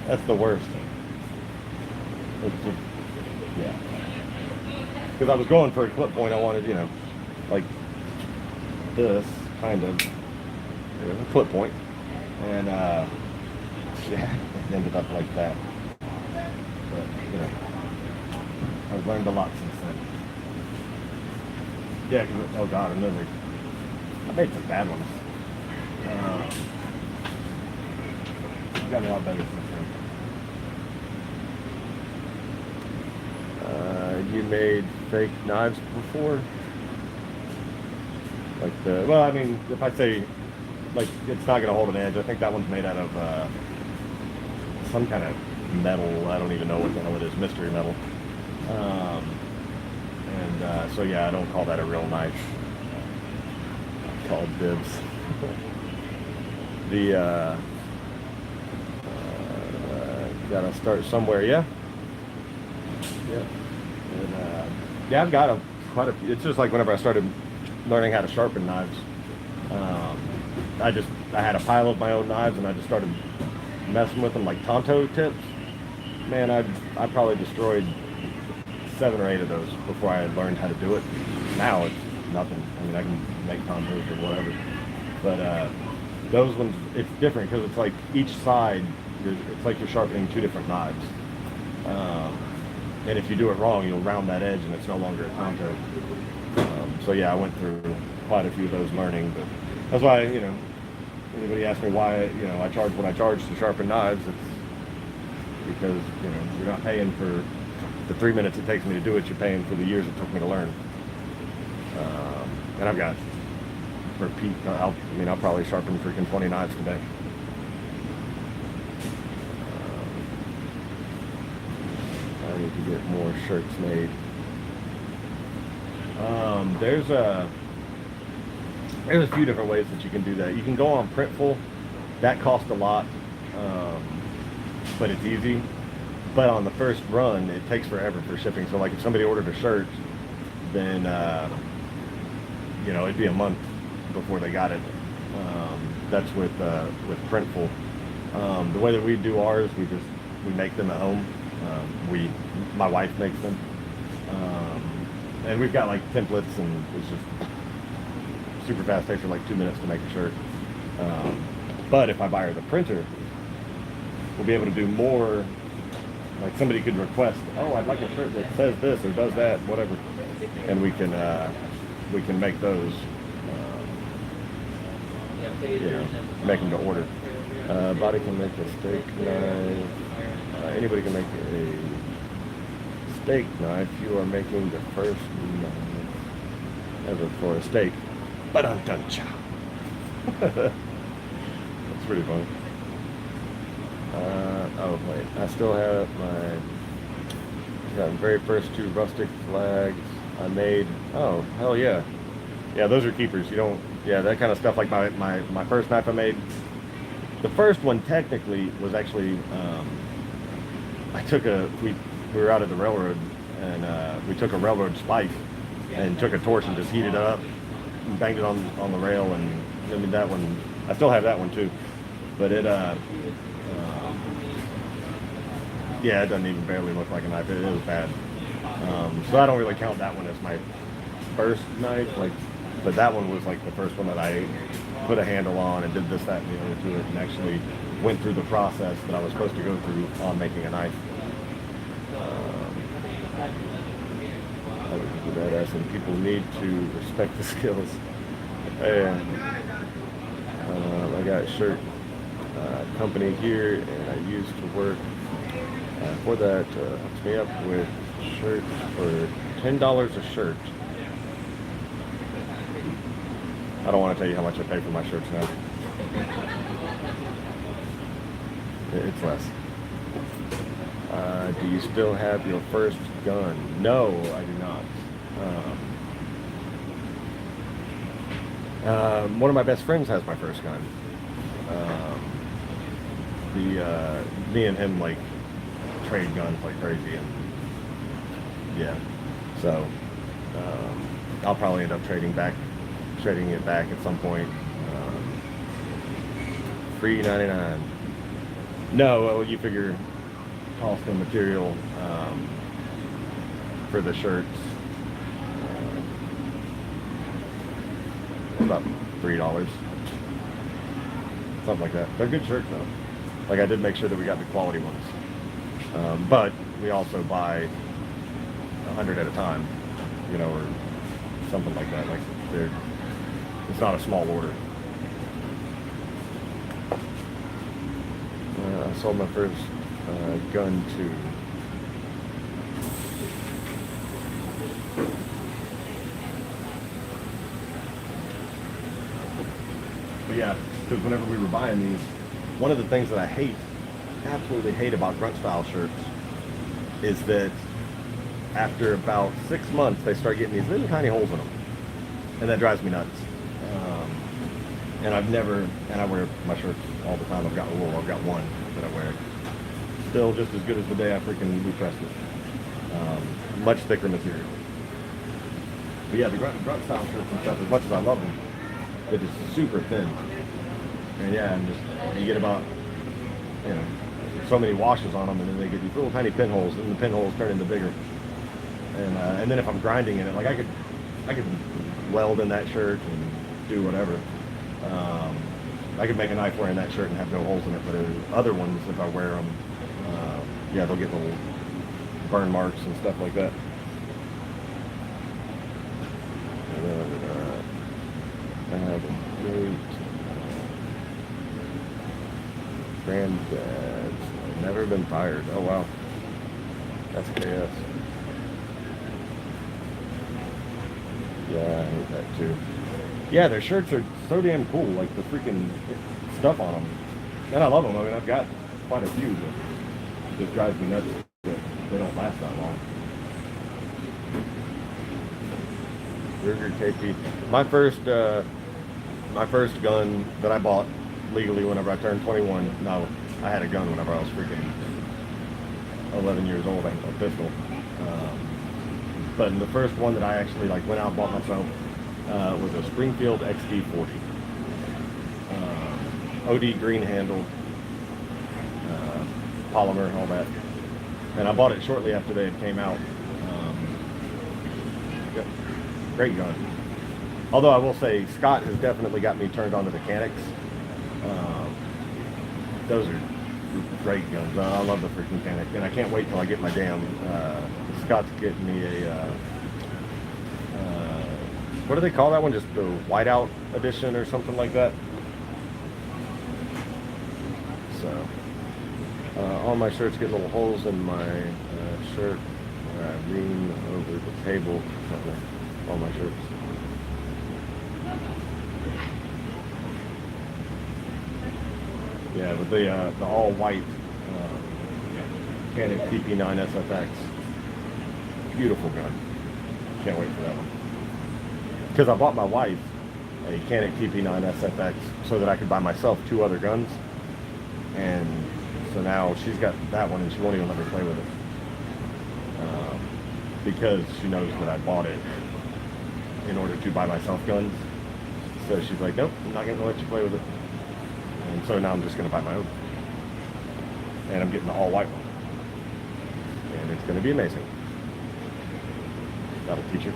that's the worst. It's just, yeah. Because I was going for a clip point, I wanted, you know, like this kind of clip point. And yeah, it ended up like that. But, you know, I've learned a lot since then. Yeah, cause, oh God, another. I made some bad ones. I've gotten a lot better since then. You made fake knives before? Like the, well, I mean, if I say, like, it's not gonna hold an edge, I think that one's made out of some kind of metal. I don't even know what the hell it is, mystery metal. So yeah, I don't call that a real knife. I call it bibs. Gotta start somewhere, yeah. Yeah. And, yeah, I've got quite a few. It's just like whenever I started learning how to sharpen knives, I had a pile of my own knives and I just started messing with them, like Tonto tips. Man, I probably destroyed 7 or 8 of those before I had learned how to do it. Now it's nothing. I mean, I can make Tontos or whatever. But those ones, it's different because it's like each side, it's like you're sharpening 2 different knives. And if you do it wrong, you'll round that edge and it's no longer a Tonto. So yeah, I went through quite a few of those learning, but that's why, you know, anybody asks me why, you know, I charge what I charge to sharpen knives, it's because, you know, you're not paying for the 3 minutes it takes me to do it, you're paying for the years it took me to learn. And I've got, for peak, I'll probably sharpen freaking 20 knives today. I need to get more shirts made. There's a few different ways that you can do that. You can go on Printful. That costs a lot, but it's easy. But on the first run, it takes forever for shipping. So like if somebody ordered a shirt, then you know, it'd be a month before they got it. That's with Printful. The way that we do ours, we make them at home. My wife makes them. And we've got like templates, and it's just super fast. Takes her like 2 minutes to make a shirt. But if I buy her the printer, we'll be able to do more. Like somebody could request, oh, I'd like a shirt that says this or does that, whatever, and we can make those. You know, make them to order. Body can make a steak knife. Anybody can make a steak knife. You are making the first knife ever for a steak. But I'm done, chow. That's pretty funny. Oh wait, I still have my very first 2 rustic flags I made. Oh, hell yeah. Yeah, those are keepers. You don't, yeah, that kind of stuff, like my first knife I made. The first one technically was actually, we were out at the railroad, and we took a railroad spike and took a torch and just heated it up and banged it on the rail, and I mean, that one, I still have that one too. But it, yeah, it doesn't even barely look like a knife. It was bad. So I don't really count that one as my first knife, like, but that one was like the first one that I put a handle on and did this, that, and the other to it, and actually went through the process that I was supposed to go through on making a knife. I would do badass, and people need to respect the skills. And I got a shirt company here, and I used to work for that. Hooks me up with Shirts for $10 a shirt. I don't want to tell you how much I pay for my shirts now. It's less. Do you still have your first gun? No, I do not. One of my best friends has my first gun. Me and him like trade guns like crazy, and yeah. So I'll probably end up trading it back at some point. Free 99. No, well, you figure cost of material for the shirts about $3, something like that. They're good shirts though. Like I did make sure that we got the quality ones, but we also buy 100 at a time, you know, or something like that. Like it's not a small order. I sold my first gun to but yeah, because whenever we were buying these, one of the things that I absolutely hate about grunt style shirts is that after about 6 months they start getting these little tiny holes in them, and that drives me nuts. And I wear my shirts all the time. I've got one that I wear. Still just as good as the day I freaking repressed it. Much thicker material. But yeah, the grunt style shirts and stuff, as much as I love them, they're just super thin. And yeah, and just you get about, you know, so many washes on them, and then they get these little tiny pinholes, and the pinholes turn into bigger. And then if I'm grinding in it, like I could weld in that shirt and do whatever. I could make a knife wearing that shirt and have no holes in it, but other ones, if I wear them, yeah, they'll get little burn marks and stuff like that. And then, I have a great granddad. Never been fired. Oh wow, that's KS. Yeah, I hate that too. Yeah, their shirts are so damn cool, like the freaking stuff on them. And I love them. I mean, I've got quite a few, but it just drives me nuts that they don't last that long. Burger KP. My first gun that I bought legally whenever I turned 21. No, I had a gun whenever I was freaking 11 years old. I had a pistol. But the first one that I actually like went out and bought myself was a Springfield XD40. OD green handle, polymer, all that. And I bought it shortly after they had came out. Great gun. Although I will say, Scott has definitely got me turned on to mechanics. Those are great guns. I love the freaking mechanic, and I can't wait till I get my damn. Scott's getting me a. What do they call that one? Just the whiteout edition or something like that. So, all my shirts get little holes in my shirt where I lean over the table. All my shirts. Yeah, but the all white Canon TP9 SFX, beautiful gun. Can't wait for that one. Because I bought my wife a Canon TP9 SFX so that I could buy myself 2 other guns, and so now she's got that one and she won't even let me play with it because she knows that I bought it in order to buy myself guns. So she's like, nope, I'm not going to let you play with it. And so now I'm just going to buy my own. And I'm getting the all white one. And it's going to be amazing. That'll teach her.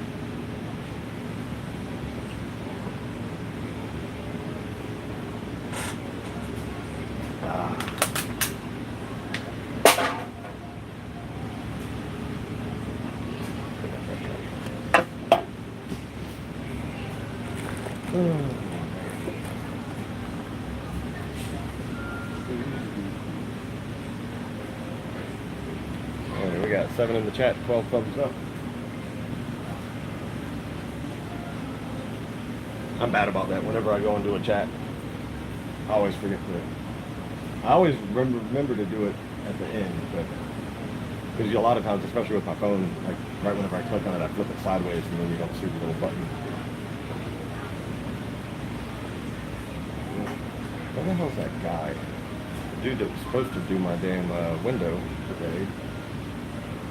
7 in the chat, 12 thumbs up. I'm bad about that. Whenever I go into a chat, I always forget to. I always remember to do it at the end, but because a lot of times, especially with my phone, like right whenever I click on it, I flip it sideways, and then you don't see the little button. Where the hell's that guy? The dude that was supposed to do my damn window today.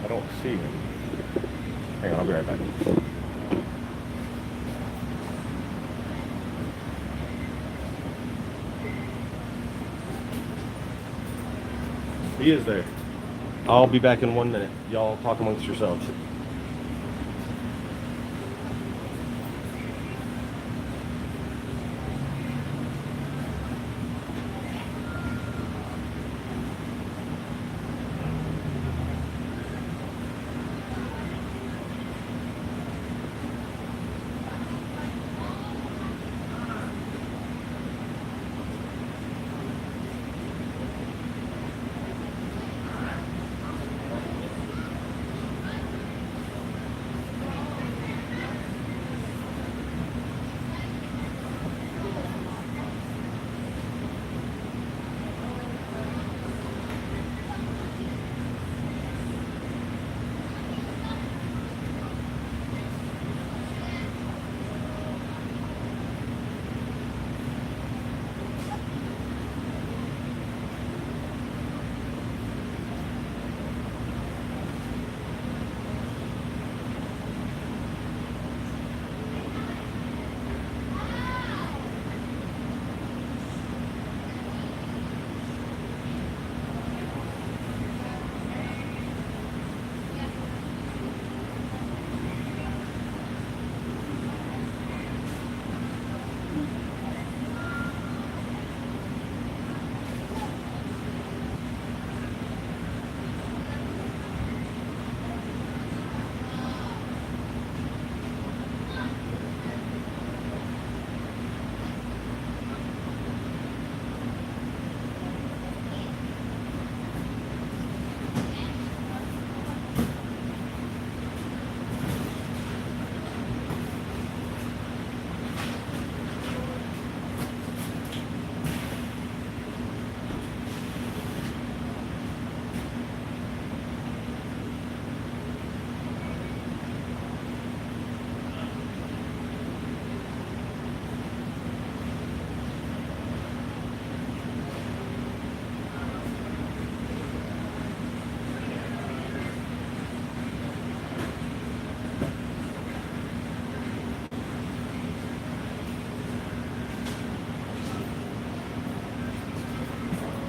I don't see him. Hang on, I'll be right back. He is there. I'll be back in 1 minute. Y'all talk amongst yourselves.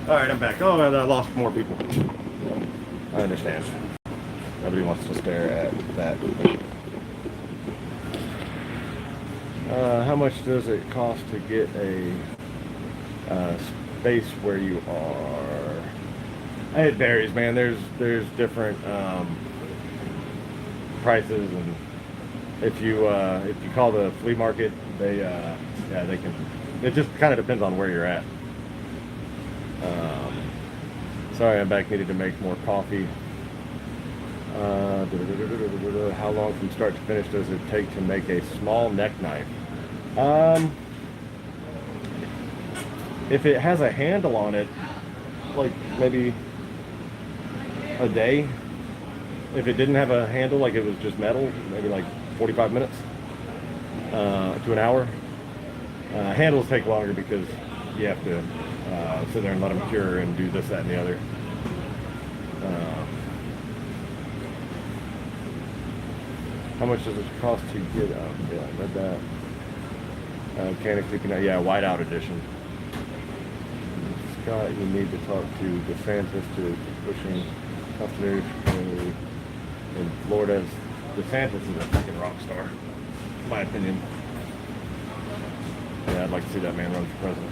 All right, I'm back. Oh, and I lost more people. I understand. Nobody wants to stare at that. How much does it cost to get a space where you are? It varies, man. There's different prices, and if you call the flea market, they can. It just kind of depends on where you're at. Sorry, I'm back. Needed to make more coffee. How long from start to finish does it take to make a small neck knife? If it has a handle on it, like maybe a day. If it didn't have a handle, like it was just metal, maybe like 45 minutes to an hour. Handles take longer because you have to sit there and let them cure and do this, that, and the other. How much does it cost to get out? Yeah, I read that. Mechanically, yeah, whiteout edition. Scott, you need to talk to DeSantis to pushing customers in Florida. DeSantis is a fucking rock star, in my opinion. Yeah, I'd like to see that man run for president.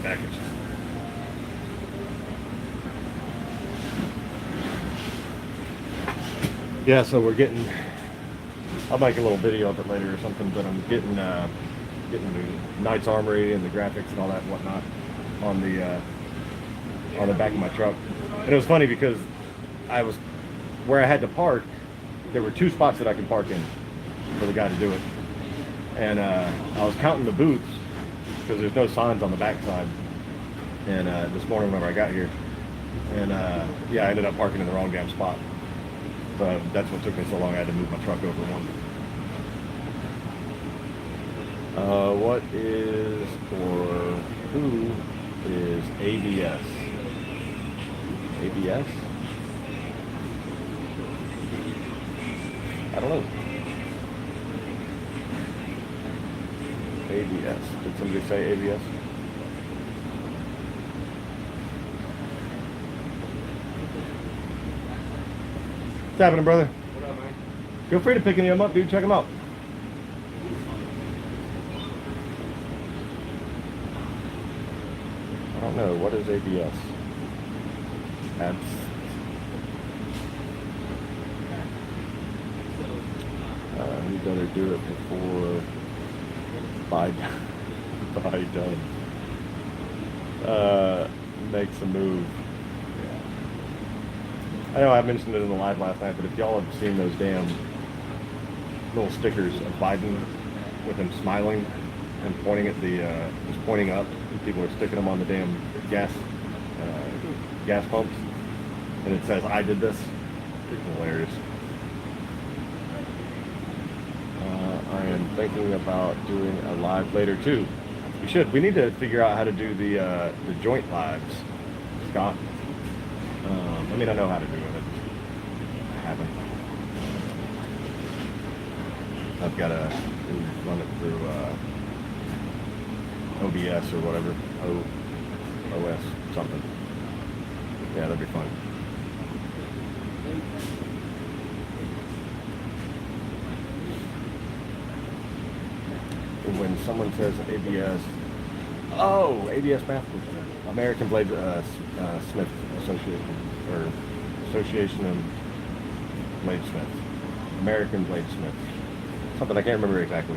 Package. Yeah, so we're getting. I'll make a little video of it later or something, but I'm getting the Knight's Armory and the graphics and all that and whatnot. on the back of my truck. And it was funny because I was where I had to park. There were 2 spots that I could park in for the guy to do it, and I was counting the booths because there's no signs on the backside. And this morning whenever I got here, and yeah, I ended up parking in the wrong damn spot. So that's what took me so long. I had to move my truck over one. What is or who is ABS? ABS? I don't know. ABS. Did somebody say ABS? What's happening, brother? What up, man? Feel free to pick any of them up, dude. Check them out. I don't know. What is ABS? You'd better do it before by done. Makes a move. I know I mentioned it in the live last night, but if y'all have seen those damn little stickers of Biden with him smiling and pointing at the, just pointing up, and people are sticking them on the damn gas pumps, and it says, "I did this." It's hilarious. I am thinking about doing a live later too. We should. We need to figure out how to do the joint lives, Scott. I mean, I know how to do it. I haven't. I've got to run it through OBS or whatever. OS something. Yeah, that'd be fun. When someone says ABS, oh, ABS Masters, American Blade Smith Association, or Association of Bladesmiths, American Bladesmiths, something I can't remember exactly,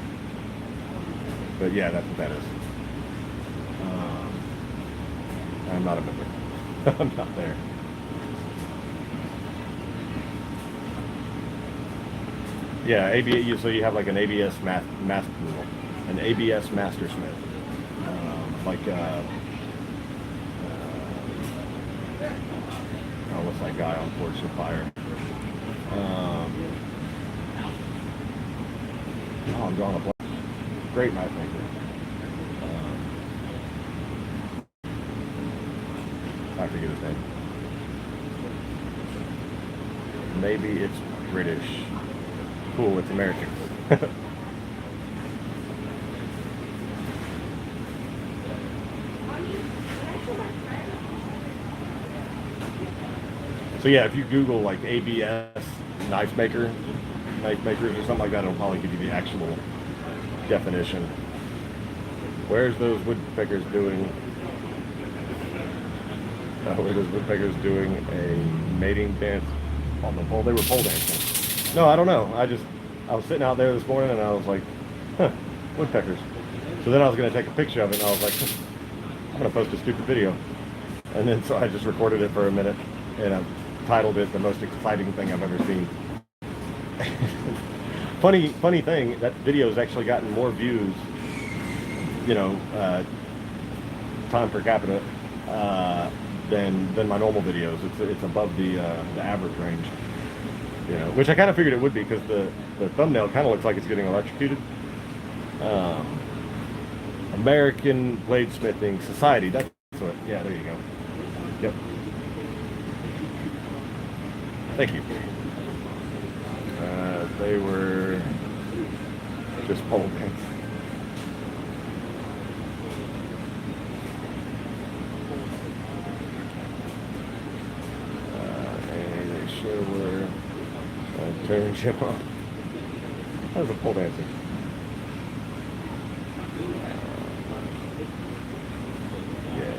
but yeah, that's what that is. I'm not a member. I'm not there. Yeah, ABS. So you have like an ABS an ABS Mastersmith, like oh, what's that guy on Forge of Fire? Oh, I'm drawing a blank. Great knife maker. I forget his name. Maybe it's British. Cool, it's American. So yeah, if you Google like ABS knife makers or something like that, it'll probably give you the actual definition. Where's those woodpeckers doing? Where those woodpeckers doing a mating dance on the pole? They were pole dancing. No, I don't know. I was sitting out there this morning and I was like, huh, woodpeckers. So then I was going to take a picture of it and I was like, I'm going to post a stupid video. And then so I just recorded it for a minute and I titled it "The Most Exciting Thing I've Ever Seen." funny thing, that video has actually gotten more views, you know, time per capita, than my normal videos. It's above the average range, you know, which I kind of figured it would be because the thumbnail kind of looks like it's getting electrocuted. American Bladesmithing Society. That's what. Yeah, there you go. Yep. Thank you. They were just pole dancing. And they sure were turning ship on. That was a pole dancing. Yeah.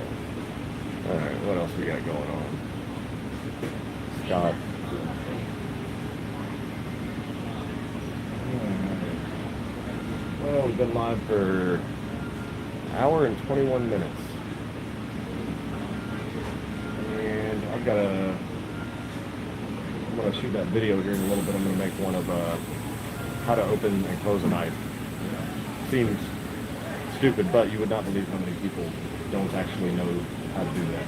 Alright, what else we got going on? Scott. Well, we've been live for an hour and 21 minutes. I'm gonna shoot that video here in a little bit. I'm gonna make one of how to open and close a knife. Seems stupid, but you would not believe how many people don't actually know how to do that.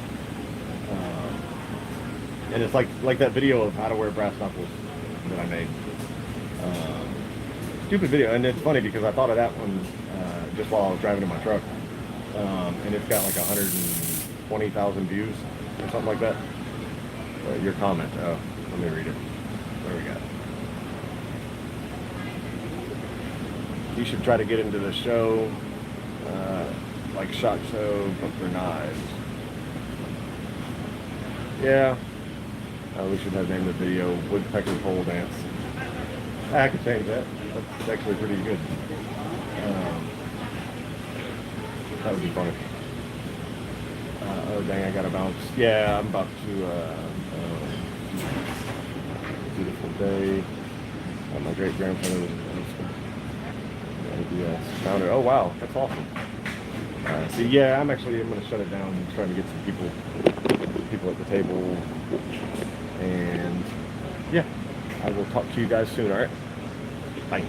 And it's like that video of how to wear brass knuckles that I made. Stupid video, and it's funny because I thought of that one just while I was driving in my truck, and it's got like 120,000 views or something like that. Your comment. Oh, let me read it. What do we got? You should try to get into the show, like SHOT Show, but for knives. Yeah. We should have named the video Woodpecker Pole Dance. I could change that. That's actually pretty good. That would be funny. Oh dang, I gotta bounce. Yeah, I'm about to beautiful day. My great grandfather was founder. Oh wow, that's awesome. See, yeah, I'm gonna shut it down and trying to get some people at the table. And yeah, I will talk to you guys soon, alright? Bye.